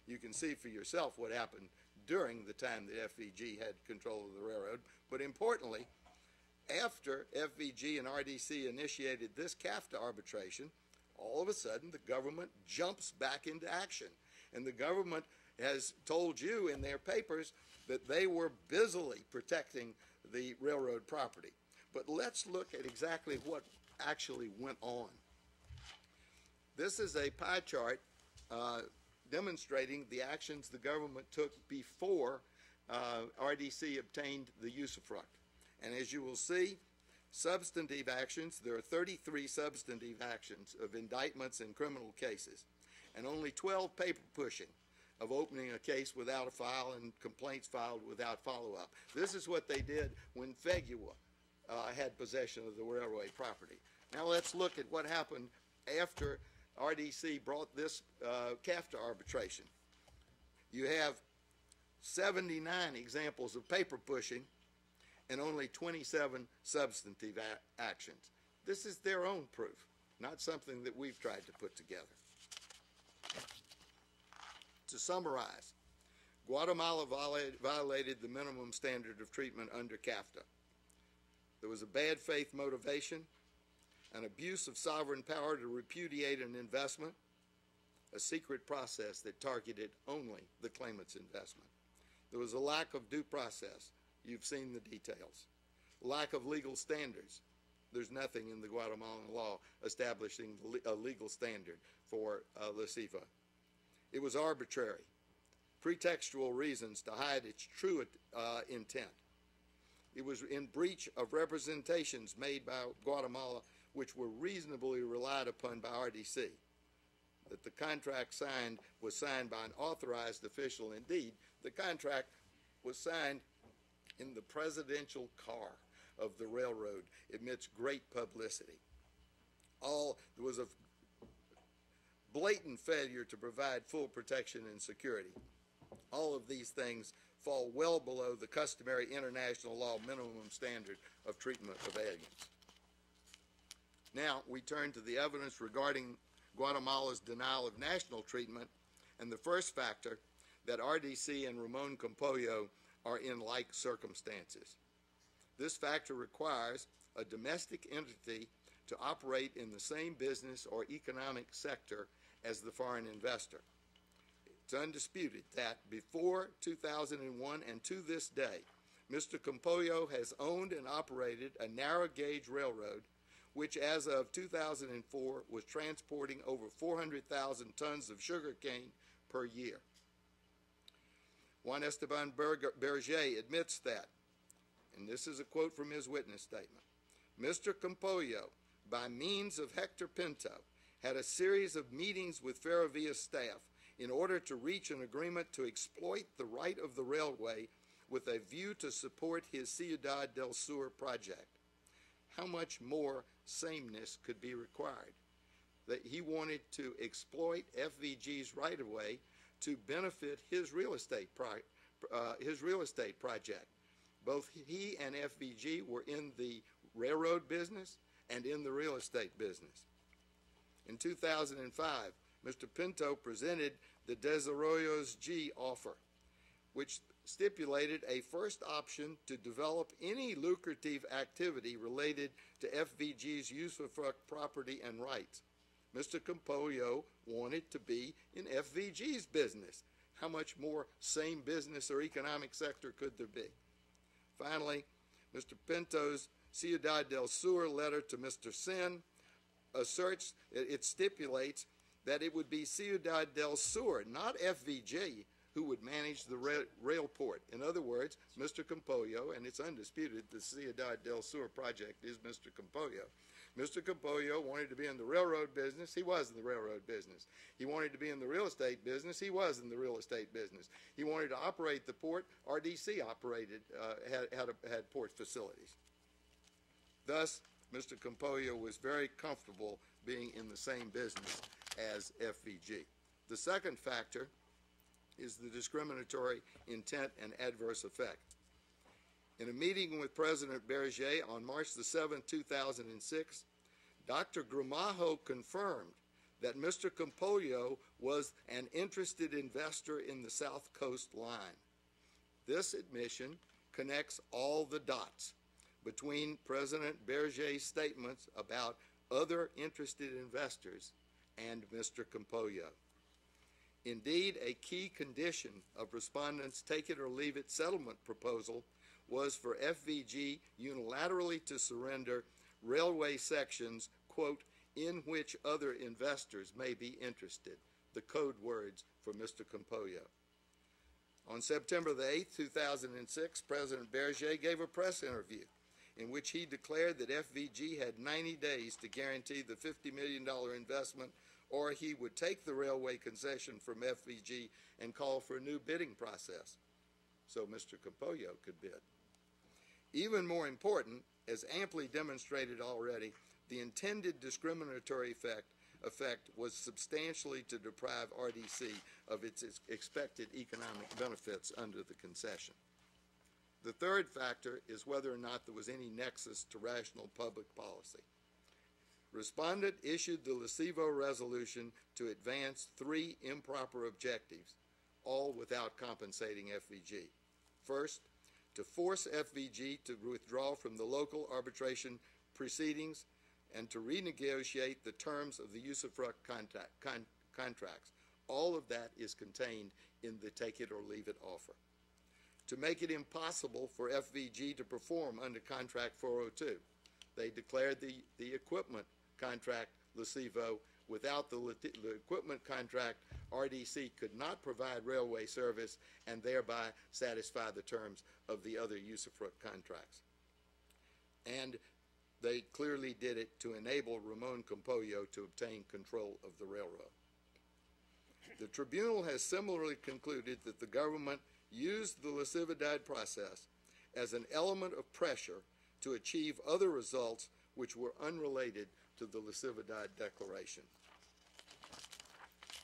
You can see for yourself what happened during the time that FVG had control of the railroad, but importantly, after FVG and RDC initiated this CAFTA arbitration, all of a sudden the government jumps back into action. And the government has told you in their papers that they were busily protecting the railroad property. But let's look at exactly what actually went on. This is a pie chart demonstrating the actions the government took before RDC obtained the usufruct. And as you will see, substantive actions, there are 33 substantive actions of indictments in criminal cases, and only 12 paper pushing of opening a case without a file and complaints filed without follow-up. This is what they did when Fegua had possession of the railway property. Now let's look at what happened after RDC brought this CAFTA arbitration. You have 79 examples of paper pushing and only 27 substantive actions. This is their own proof, not something that we've tried to put together. To summarize, Guatemala violated the minimum standard of treatment under CAFTA. There was a bad faith motivation, an abuse of sovereign power to repudiate an investment, a secret process that targeted only the claimant's investment. There was a lack of due process. You've seen the details. Lack of legal standards. There's nothing in the Guatemalan law establishing a legal standard for Lesivo. It was arbitrary, pretextual reasons to hide its true intent. It was in breach of representations made by Guatemala which were reasonably relied upon by RDC. That the contract was signed by an authorized official. Indeed, the contract was signed in the presidential car of the railroad amidst great publicity. There was a blatant failure to provide full protection and security. All of these things fall well below the customary international law minimum standard of treatment of aliens. Now we turn to the evidence regarding Guatemala's denial of national treatment, and the first factor, that RDC and Ramon Campollo are in like circumstances. This factor requires a domestic entity to operate in the same business or economic sector as the foreign investor. It's undisputed that before 2001 and to this day, Mr. Campollo has owned and operated a narrow gauge railroad which as of 2004 was transporting over 400,000 tons of sugarcane per year. Juan Esteban Berger admits that, and this is a quote from his witness statement, Mr. Campollo, by means of Hector Pinto, had a series of meetings with Ferrovia's staff in order to reach an agreement to exploit the right of the railway with a view to support his Ciudad del Sur project. How much more sameness could be required? That he wanted to exploit FVG's right-of-way to benefit his real estate project. Both he and FVG were in the railroad business and in the real estate business. In 2005, Mr. Pinto presented the Desarrollos G offer, which stipulated a first option to develop any lucrative activity related to FVG's usufruct property and rights. Mr. Campollo wanted to be in FVG's business. How much more same business or economic sector could there be? Finally, Mr. Pinto's Ciudad del Sur letter to Mr. Sin asserts, it stipulates that it would be Ciudad del Sur, not FVG, who would manage the rail port. In other words, Mr. Campollo, and it's undisputed the Ciudad del Sur project is Mr. Campollo. Mr. Campollo wanted to be in the railroad business. He was in the railroad business. He wanted to be in the real estate business. He was in the real estate business. He wanted to operate the port. RDC operated, had port facilities. Thus, Mr. Campollo was very comfortable being in the same business as FVG. The second factor is the discriminatory intent and adverse effect. In a meeting with President Berger on March the 7th, 2006, Dr. Gramajo confirmed that Mr. Campollo was an interested investor in the South Coast Line. This admission connects all the dots between President Berger's statements about other interested investors and Mr. Campollo. Indeed, a key condition of respondents' take-it-or-leave-it settlement proposal was for FVG unilaterally to surrender railway sections, quote, in which other investors may be interested, the code words for Mr. Campollo. On September the 8th, 2006, President Berger gave a press interview in which he declared that FVG had 90 days to guarantee the $50 million investment, or he would take the railway concession from FVG and call for a new bidding process so Mr. Campollo could bid. Even more important, as amply demonstrated already, the intended discriminatory effect was substantially to deprive RDC of its expected economic benefits under the concession. The third factor is whether or not there was any nexus to rational public policy. Respondent issued the Lesivo resolution to advance 3 improper objectives, all without compensating FVG. First, to force FVG to withdraw from the local arbitration proceedings and to renegotiate the terms of the usufruct contracts. All of that is contained in the take-it-or-leave-it offer. To make it impossible for FVG to perform under Contract 402, they declared the equipment contract Lesivo. Without the equipment contract, RDC could not provide railway service and thereby satisfy the terms of the other usufruct contracts. And they clearly did it to enable Ramon Campollo to obtain control of the railroad. The tribunal has similarly concluded that the government used the Lesividad process as an element of pressure to achieve other results which were unrelated to the Lesividad declaration.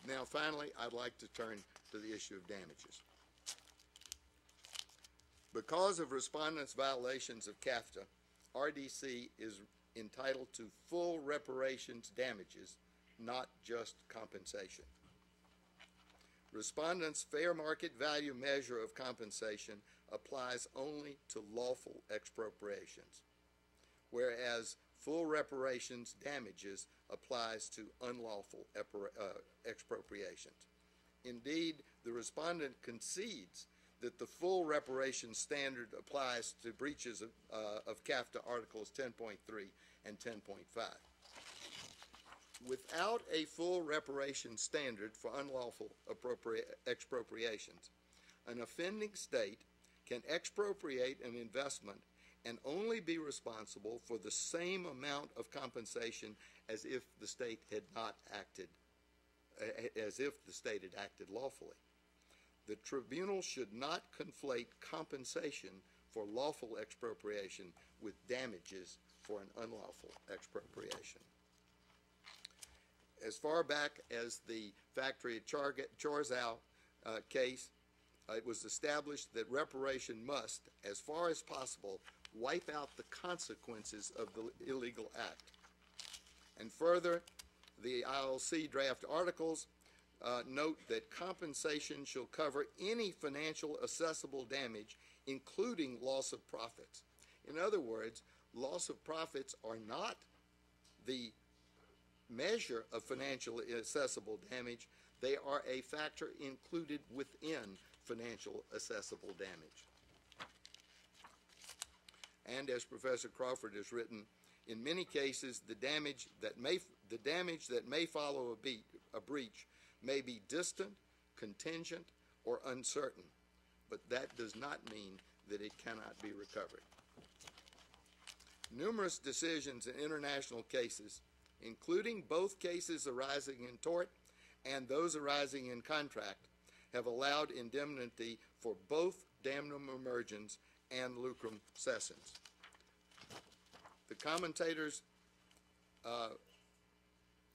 Now, finally, I'd like to turn to the issue of damages. Because of respondents' violations of CAFTA, RDC is entitled to full reparations damages, not just compensation. Respondents' fair market value measure of compensation applies only to lawful expropriations, whereas full reparations damages applies to unlawful expropriations. Indeed, the respondent concedes that the full reparations standard applies to breaches of CAFTA Articles 10.3 and 10.5. Without a full reparations standard for unlawful expropriations, an offending state can expropriate an investment and only be responsible for the same amount of compensation as if the state had not acted, lawfully. The tribunal should not conflate compensation for lawful expropriation with damages for an unlawful expropriation. As far back as the factory at Chorzów case, it was established that reparation must, as far as possible, wipe out the consequences of the illegal act. And further, the ILC draft articles note that compensation shall cover any financial assessable damage, including loss of profits. In other words, loss of profits are not the measure of financial assessable damage. They are a factor included within financial assessable damage. and as Professor Crawford has written, in many cases, the damage that may follow a breach may be distant, contingent, or uncertain, but that does not mean that it cannot be recovered. Numerous decisions in international cases, including both cases arising in tort and those arising in contract, have allowed indemnity for both damnum emergens and lucrum cessans. The commentators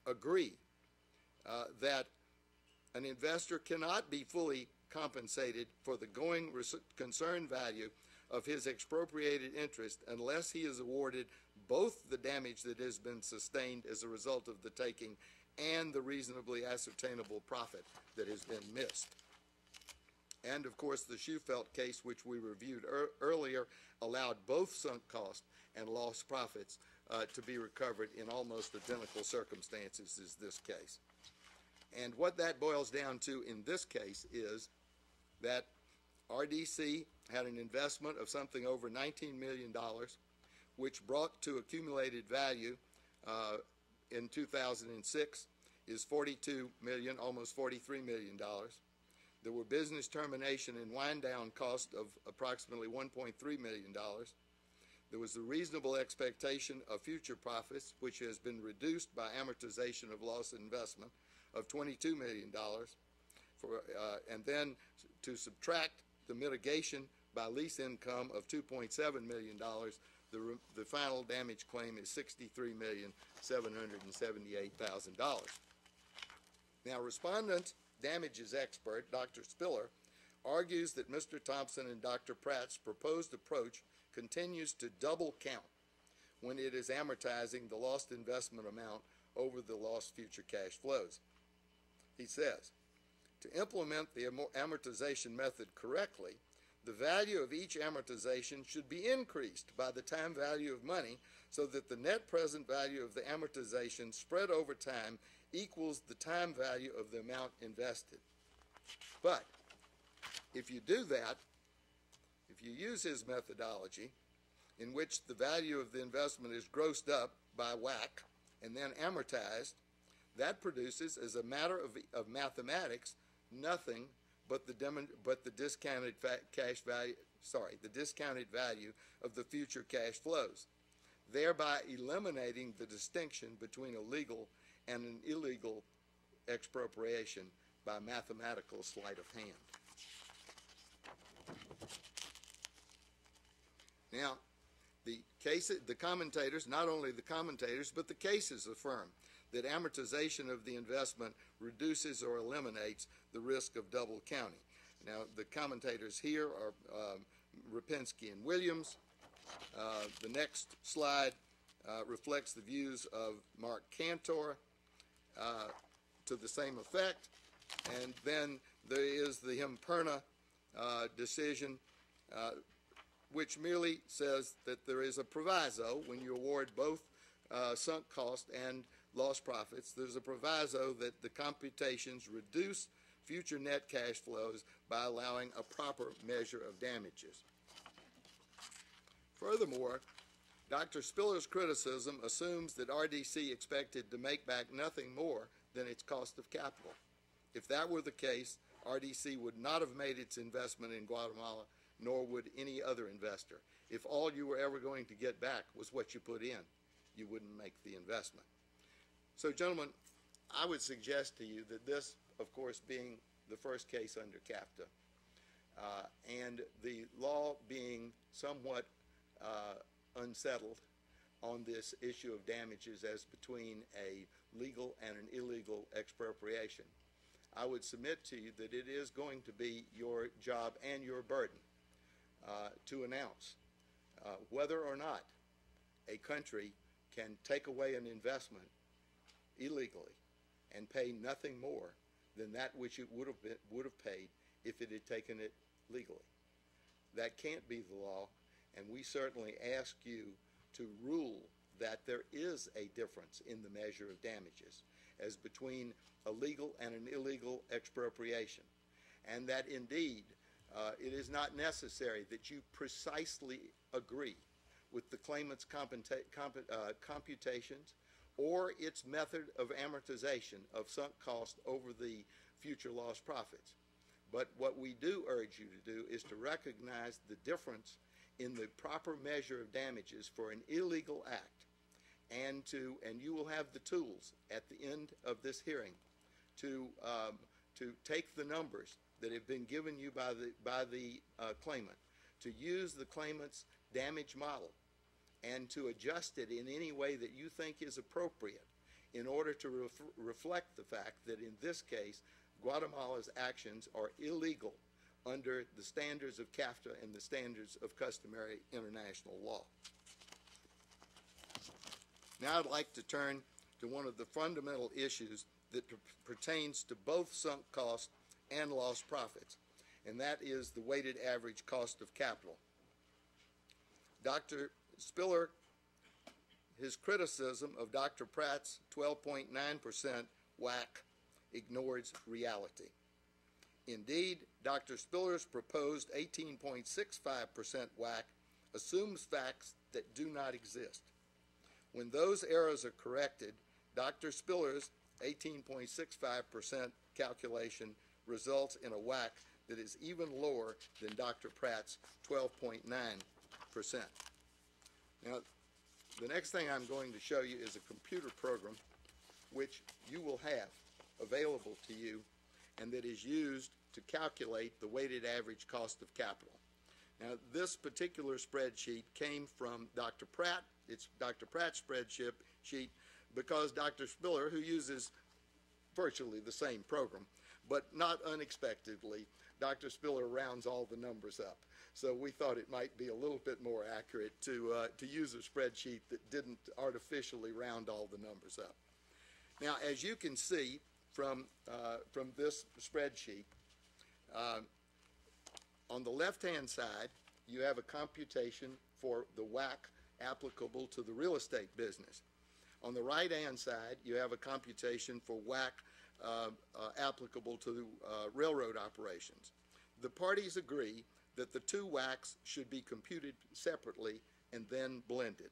agree that an investor cannot be fully compensated for the going concern value of his expropriated interest unless he is awarded both the damage that has been sustained as a result of the taking and the reasonably ascertainable profit that has been missed. And of course, the Schufelt case, which we reviewed earlier, allowed both sunk cost and lost profits to be recovered in almost identical circumstances as this case. And what that boils down to in this case is that RDC had an investment of something over $19 million, which brought to accumulated value in 2006 is $42 million, almost $43 million. There were business termination and wind down costs of approximately $1.3 million. There was a reasonable expectation of future profits, which has been reduced by amortization of lost investment of $22 million. And then to subtract the mitigation by lease income of $2.7 million, the final damage claim is $63,778,000. Now, respondent damages expert Dr. Spiller argues that Mr. Thompson and Dr. Pratt's proposed approach continues to double count when it is amortizing the lost investment amount over the lost future cash flows. He says, to implement the amortization method correctly, the value of each amortization should be increased by the time value of money so that the net present value of the amortization spread over time equals the time value of the amount invested. But if you do that, if you use his methodology in which the value of the investment is grossed up by WAC and then amortized, that produces, as a matter of mathematics, nothing but the discounted cash value, the discounted value of the future cash flows, thereby eliminating the distinction between a legal and an illegal expropriation by mathematical sleight of hand. Now, the commentators, not only the commentators, but the cases affirm that amortization of the investment reduces or eliminates the risk of double counting. Now, the commentators here are Rapinski and Williams. The next slide reflects the views of Mark Cantor to the same effect. And then there is the Himperna decision, which merely says that there is a proviso when you award both sunk cost and lost profits. There's a proviso that the computations reduce future net cash flows by allowing a proper measure of damages. Furthermore, Dr. Spiller's criticism assumes that RDC expected to make back nothing more than its cost of capital. If that were the case, RDC would not have made its investment in Guatemala, nor would any other investor. If all you were ever going to get back was what you put in, you wouldn't make the investment. So, gentlemen, I would suggest to you that this, of course, being the first case under CAFTA, and the law being somewhat unsettled on this issue of damages as between a legal and an illegal expropriation, I would submit to you that it is going to be your job and your burden to announce whether or not a country can take away an investment illegally and pay nothing more than that which it would have paid if it had taken it legally. That can't be the law, and we certainly ask you to rule that there is a difference in the measure of damages as between a legal and an illegal expropriation, and that indeed it is not necessary that you precisely agree with the claimant's computations or its method of amortization of sunk cost over the future lost profits. But what we do urge you to do is to recognize the difference in the proper measure of damages for an illegal act, and you will have the tools at the end of this hearing to take the numbers that have been given you by the claimant, to use the claimant's damage model, and to adjust it in any way that you think is appropriate in order to reflect the fact that in this case Guatemala's actions are illegal under the standards of CAFTA and the standards of customary international law. Now I'd like to turn to one of the fundamental issues that pertains to both sunk cost and lost profits, and that is the weighted average cost of capital. Dr. Spiller, his criticism of Dr. Pratt's 12.9% WACC ignores reality. Indeed, Dr. Spiller's proposed 18.65% WACC assumes facts that do not exist. When those errors are corrected, Dr. Spiller's 18.65% calculation results in a WACC that is even lower than Dr. Pratt's 12.9%. Now, the next thing I'm going to show you is a computer program which you will have available to you and that is used to calculate the weighted average cost of capital. Now, this particular spreadsheet came from Dr. Pratt. It's Dr. Pratt's spreadsheet because Dr. Spiller, who uses virtually the same program, but not unexpectedly, Dr. Spiller rounds all the numbers up. So we thought it might be a little bit more accurate to use a spreadsheet that didn't artificially round all the numbers up. Now, as you can see from this spreadsheet, on the left-hand side, you have a computation for the WACC applicable to the real estate business. On the right-hand side, you have a computation for WACC applicable to railroad operations. The parties agree that the two WACCs should be computed separately and then blended.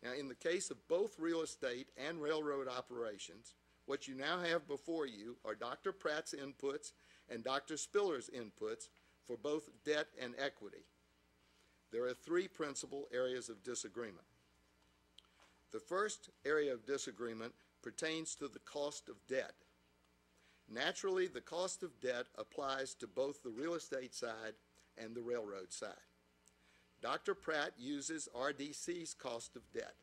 Now, in the case of both real estate and railroad operations, what you now have before you are Dr. Pratt's inputs and Dr. Spiller's inputs for both debt and equity. There are three principal areas of disagreement. The first area of disagreement pertains to the cost of debt. Naturally, the cost of debt applies to both the real estate side and the railroad side. Dr. Pratt uses RDC's cost of debt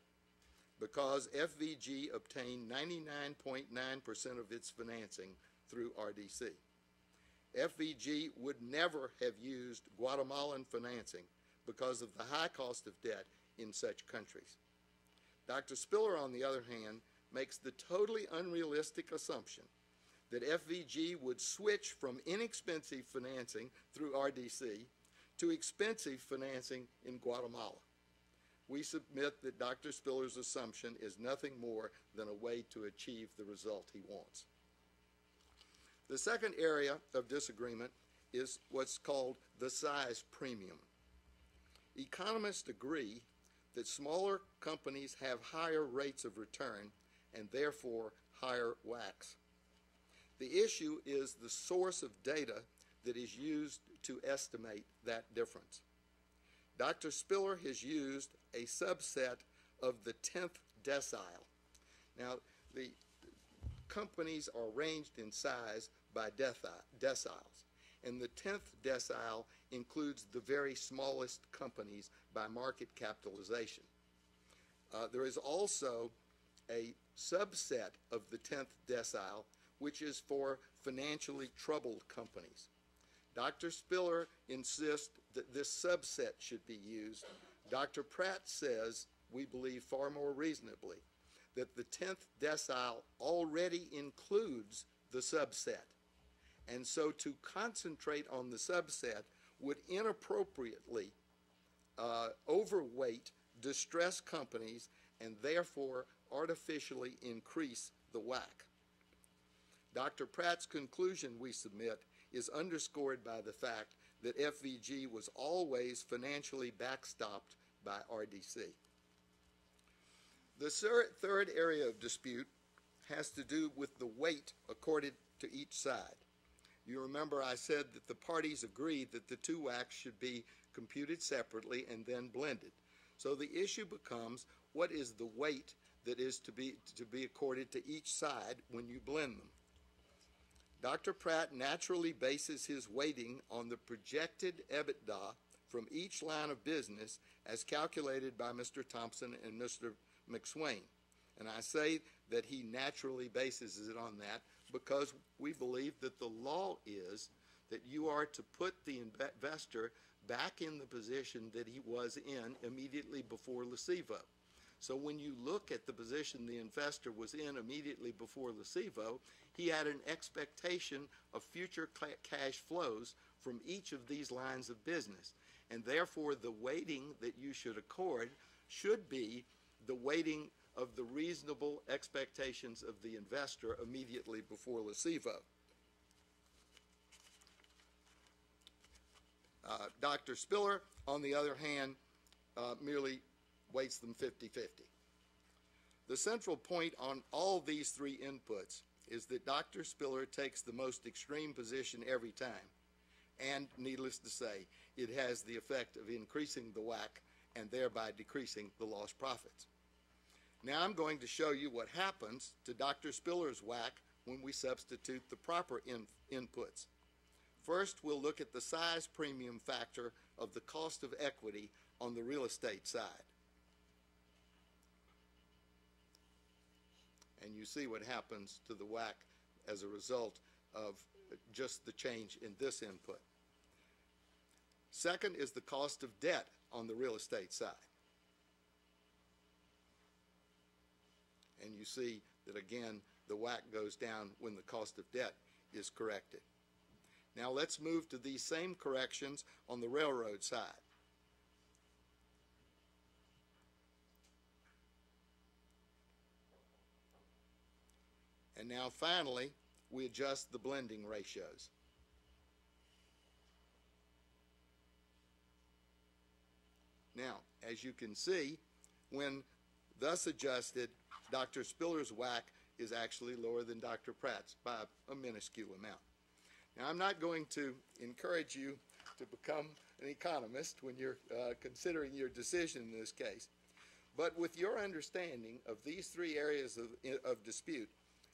because FVG obtained 99.9% of its financing through RDC. FVG would never have used Guatemalan financing because of the high cost of debt in such countries. Dr. Spiller, on the other hand, makes the totally unrealistic assumption that FVG would switch from inexpensive financing through RDC to expensive financing in Guatemala. We submit that Dr. Spiller's assumption is nothing more than a way to achieve the result he wants. The second area of disagreement is what's called the size premium. Economists agree that smaller companies have higher rates of return and therefore higher WACCs. The issue is the source of data that is used to estimate that difference. Dr. Spiller has used a subset of the 10th decile. Now, the companies are ranged in size by deciles, and the 10th decile includes the very smallest companies by market capitalization. There is also a subset of the 10th decile which is for financially troubled companies. Dr. Spiller insists that this subset should be used. Dr. Pratt says, we believe far more reasonably, that the 10th decile already includes the subset. And so to concentrate on the subset would inappropriately overweight distressed companies and therefore artificially increase the WACC. Dr. Pratt's conclusion, we submit, is underscored by the fact that FVG was always financially backstopped by RDC. The third area of dispute has to do with the weight accorded to each side. You remember I said that the parties agreed that the two WACs should be computed separately and then blended. So the issue becomes, what is the weight that is to be accorded to each side when you blend them? Dr. Pratt naturally bases his weighting on the projected EBITDA from each line of business as calculated by Mr. Thompson and Mr. McSwain. And I say that he naturally bases it on that because we believe that the law is that you are to put the investor back in the position that he was in immediately before Lecevo. So when you look at the position the investor was in immediately before Lecevo, he had an expectation of future cash flows from each of these lines of business. And therefore, the weighting that you should accord should be the weighting of the reasonable expectations of the investor immediately before Lecevo. Dr. Spiller, on the other hand, merely weights them 50-50. The central point on all these three inputs is that Dr. Spiller takes the most extreme position every time, and needless to say, it has the effect of increasing the WACC and thereby decreasing the lost profits. Now I'm going to show you what happens to Dr. Spiller's WACC when we substitute the proper inputs. First, we'll look at the size premium factor of the cost of equity on the real estate side. And you see what happens to the WACC as a result of just the change in this input. Second is the cost of debt on the real estate side. And you see that again, the WACC goes down when the cost of debt is corrected. Now let's move to these same corrections on the railroad side. And now finally, we adjust the blending ratios. Now, as you can see, when thus adjusted, Dr. Spiller's WACC is actually lower than Dr. Pratt's by a minuscule amount. Now, I'm not going to encourage you to become an economist when you're considering your decision in this case, but with your understanding of these three areas of dispute,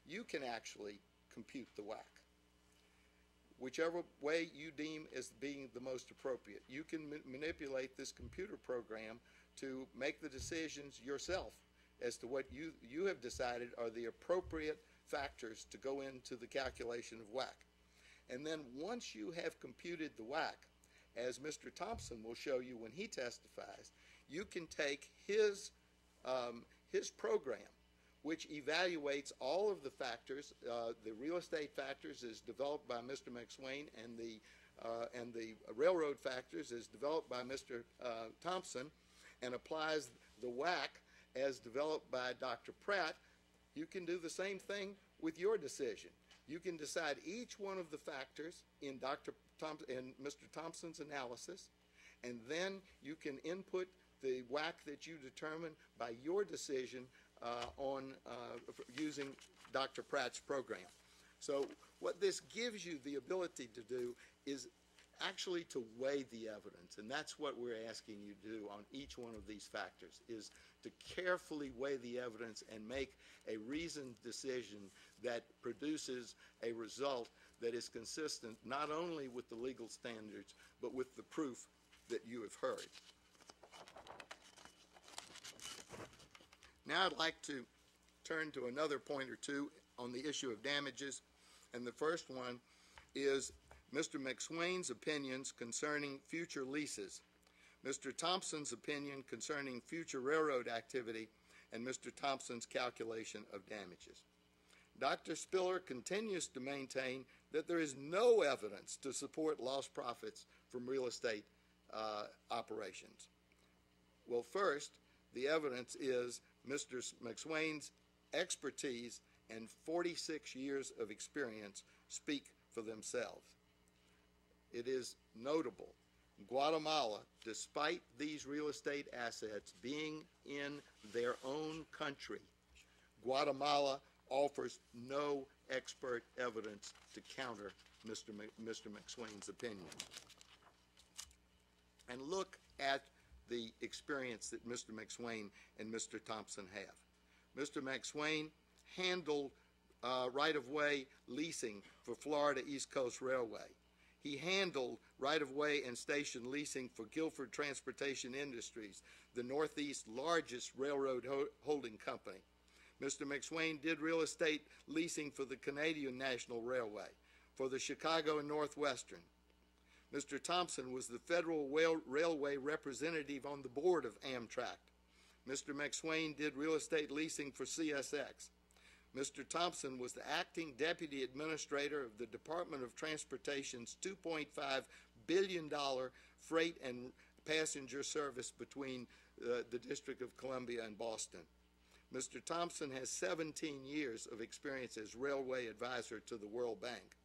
you can actually compute the WACC. Whichever way you deem as being the most appropriate. You can manipulate this computer program to make the decisions yourself as to what you have decided are the appropriate factors to go into the calculation of WACC. And then once you have computed the WACC, as Mr. Thompson will show you when he testifies, you can take his program, which evaluates all of the factors, the real estate factors as developed by Mr. McSwain and the railroad factors as developed by Mr. Thompson, and applies the WACC as developed by Dr. Pratt. You can do the same thing with your decision. You can decide each one of the factors in Mr. Thompson's analysis, and then you can input the WACC that you determine by your decision using Dr. Pratt's program. So what this gives you the ability to do is actually to weigh the evidence, and that's what we're asking you to do on each one of these factors, is to carefully weigh the evidence and make a reasoned decision that produces a result that is consistent not only with the legal standards, but with the proof that you have heard. Now I'd like to turn to another point or two on the issue of damages, and the first one is Mr. McSwain's opinions concerning future leases, Mr. Thompson's opinion concerning future railroad activity, and Mr. Thompson's calculation of damages. Dr. Spiller continues to maintain that there is no evidence to support lost profits from real estate operations. Well, first, the evidence is Mr. McSwain's expertise and 46 years of experience speak for themselves. It is notable Guatemala, despite these real estate assets being in their own country, Guatemala offers no expert evidence to counter Mr. McSwain's opinion. And look at the experience that Mr. McSwain and Mr. Thompson have. Mr. McSwain handled right-of-way leasing for Florida East Coast Railway. He handled right-of-way and station leasing for Guilford Transportation Industries, the Northeast's largest railroad holding company. Mr. McSwain did real estate leasing for the Canadian National Railway, for the Chicago and Northwestern. Mr. Thompson was the Federal Railway representative on the board of Amtrak. Mr. McSwain did real estate leasing for CSX. Mr. Thompson was the acting deputy administrator of the Department of Transportation's $2.5 billion freight and passenger service between the District of Columbia and Boston. Mr. Thompson has 17 years of experience as railway advisor to the World Bank.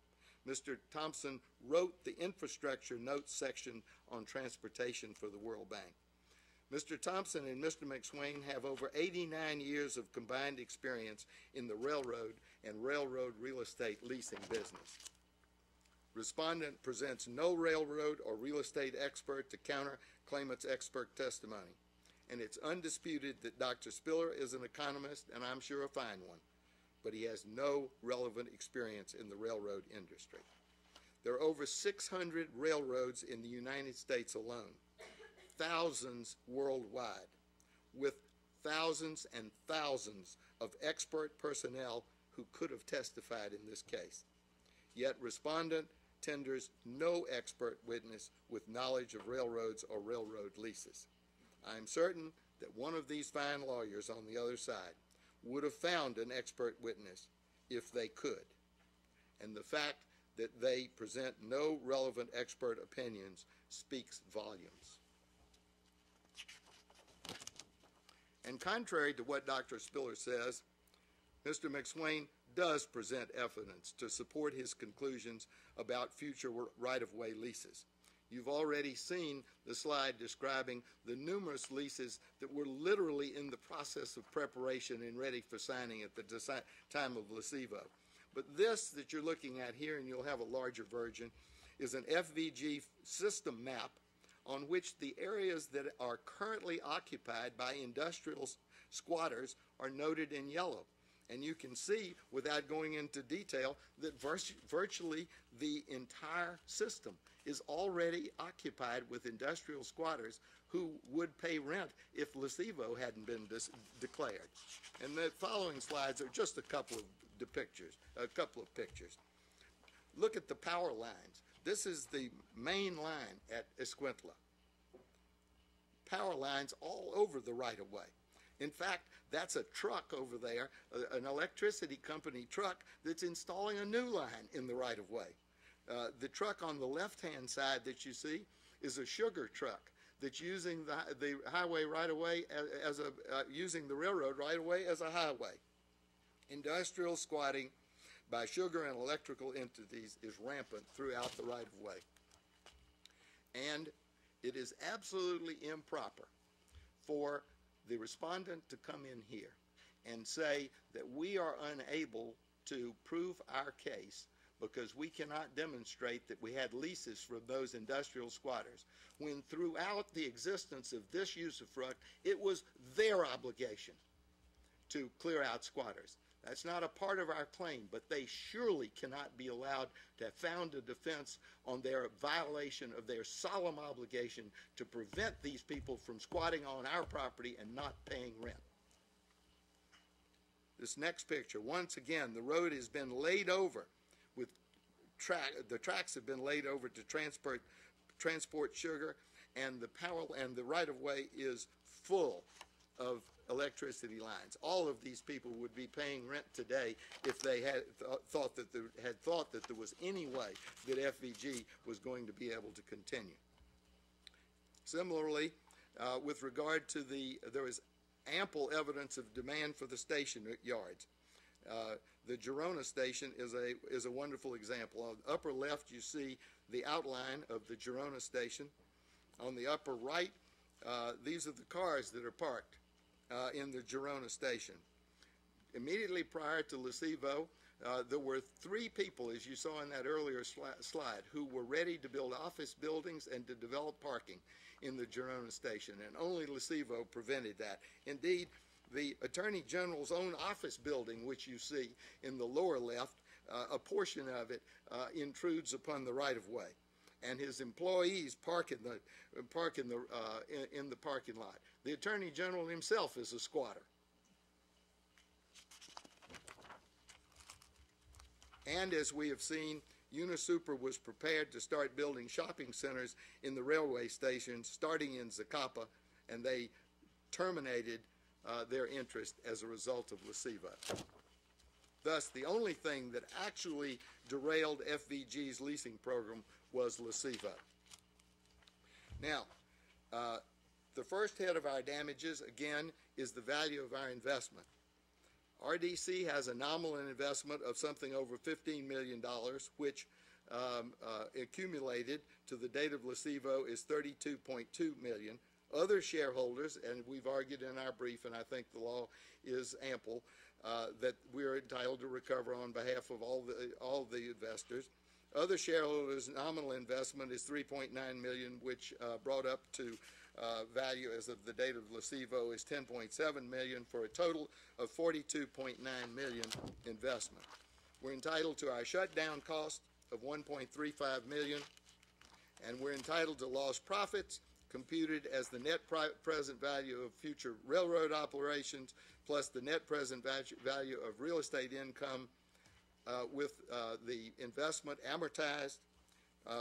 Mr. Thompson wrote the infrastructure notes section on transportation for the World Bank. Mr. Thompson and Mr. McSwain have over 89 years of combined experience in the railroad and railroad real estate leasing business. Respondent presents no railroad or real estate expert to counter claimant's expert testimony. And it's undisputed that Dr. Spiller is an economist, and I'm sure a fine one, but he has no relevant experience in the railroad industry. There are over 600 railroads in the United States alone, thousands worldwide, with thousands and thousands of expert personnel who could have testified in this case. Yet respondent tenders no expert witness with knowledge of railroads or railroad leases. I am certain that one of these fine lawyers on the other side would have found an expert witness if they could. And the fact that they present no relevant expert opinions speaks volumes. And contrary to what Dr. Spiller says, Mr. McSwain does present evidence to support his conclusions about future right-of-way leases. You've already seen the slide describing the numerous leases that were literally in the process of preparation and ready for signing at the time of Lesivo. But this that you're looking at here, and you'll have a larger version, is an FVG system map on which the areas that are currently occupied by industrial squatters are noted in yellow. And you can see, without going into detail, that virtually the entire system is already occupied with industrial squatters who would pay rent if Lesivo hadn't been declared. And the following slides are just a couple of pictures. Look at the power lines. This is the main line at Escuintla. Power lines all over the right-of-way. In fact, that's a truck over there, an electricity company truck that's installing a new line in the right-of-way. The truck on the left-hand side that you see is a sugar truck that's using the highway right-of-way using the railroad right-of-way as a highway. Industrial squatting by sugar and electrical entities is rampant throughout the right-of-way. And it is absolutely improper for the respondent to come in here and say that we are unable to prove our case because we cannot demonstrate that we had leases from those industrial squatters, when throughout the existence of this usufruct, it was their obligation to clear out squatters. That's not a part of our claim, but they surely cannot be allowed to found a defense on their violation of their solemn obligation to prevent these people from squatting on our property and not paying rent. This next picture, once again, the road has been laid over with the tracks have been laid over to transport sugar, and the power and the right-of-way is full of electricity lines. All of these people would be paying rent today if they had thought that there was any way that FVG was going to be able to continue. Similarly, with regard to there is ample evidence of demand for the station yards. The Girona station is a wonderful example. On the upper left, you see the outline of the Girona station. On the upper right, these are the cars that are parked in the Girona station. Immediately prior to Lesivo, there were 3 people, as you saw in that earlier slide, who were ready to build office buildings and to develop parking in the Girona station, and only Lesivo prevented that. Indeed, the Attorney General's own office building, which you see in the lower left, a portion of it intrudes upon the right-of-way, and his employees park in the parking lot. The Attorney General himself is a squatter. And as we have seen, UniSuper was prepared to start building shopping centers in the railway stations, starting in Zacapa, and they terminated their interest as a result of Lesivo. Thus, the only thing that actually derailed FVG's leasing program was Lesivo. Now, the first head of our damages, again, is the value of our investment. RDC has a nominal investment of something over $15 million, which accumulated to the date of Lesivo is $32.2 million. Other shareholders, and we've argued in our brief, and I think the law is ample, that we're entitled to recover on behalf of all the investors. Other shareholders' nominal investment is $3.9 million, which brought up to value as of the date of Lesivo is $10.7 million, for a total of $42.9 million investment. We're entitled to our shutdown cost of $1.35 million, and we're entitled to lost profits computed as the net present value of future railroad operations plus the net present value of real estate income with the investment amortized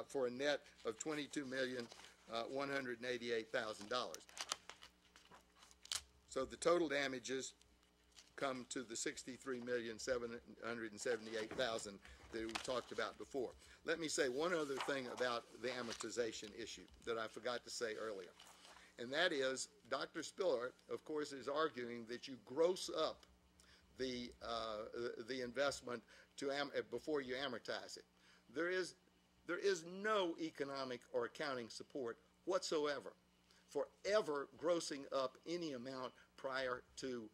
for a net of $22,188,000. So the total damages come to the $63,778,000 that we talked about before. Let me say one other thing about the amortization issue that I forgot to say earlier, and that is Dr. Spiller, of course, is arguing that you gross up the investment before you amortize it. There is no economic or accounting support whatsoever for ever grossing up any amount prior to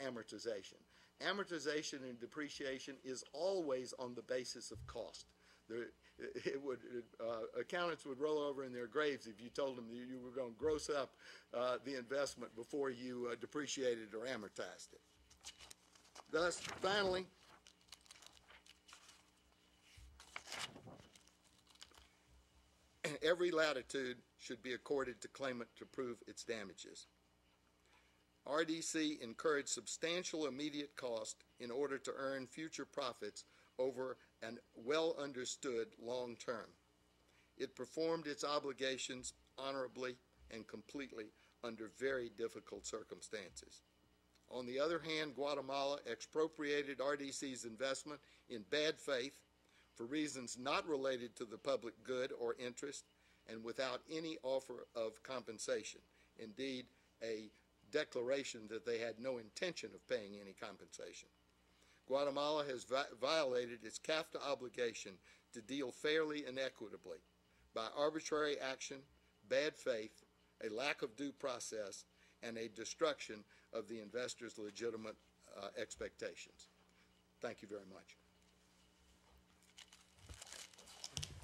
amortization. Amortization and depreciation is always on the basis of cost. Accountants would roll over in their graves if you told them that you were going to gross up the investment before you depreciated or amortized it. Thus, finally, every latitude should be accorded to claimant to prove its damages. RDC incurred substantial immediate cost in order to earn future profits over an well-understood long term. It performed its obligations honorably and completely under very difficult circumstances. On the other hand, Guatemala expropriated RDC's investment in bad faith for reasons not related to the public good or interest and without any offer of compensation. Indeed, a declaration that they had no intention of paying any compensation. Guatemala has violated its CAFTA obligation to deal fairly and equitably by arbitrary action, bad faith, a lack of due process, and a destruction of the investors' legitimate expectations. Thank you very much.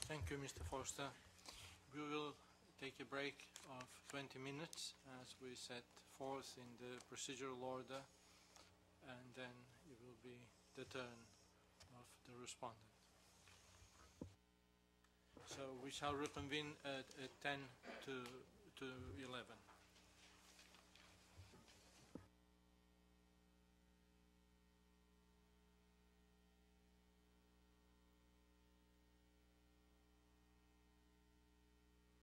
Thank you, Mr. Forster. We will take a break of 20 minutes as we set forth in the procedural order, and then it will be the turn of the respondent. So we shall reconvene at 10 to 11.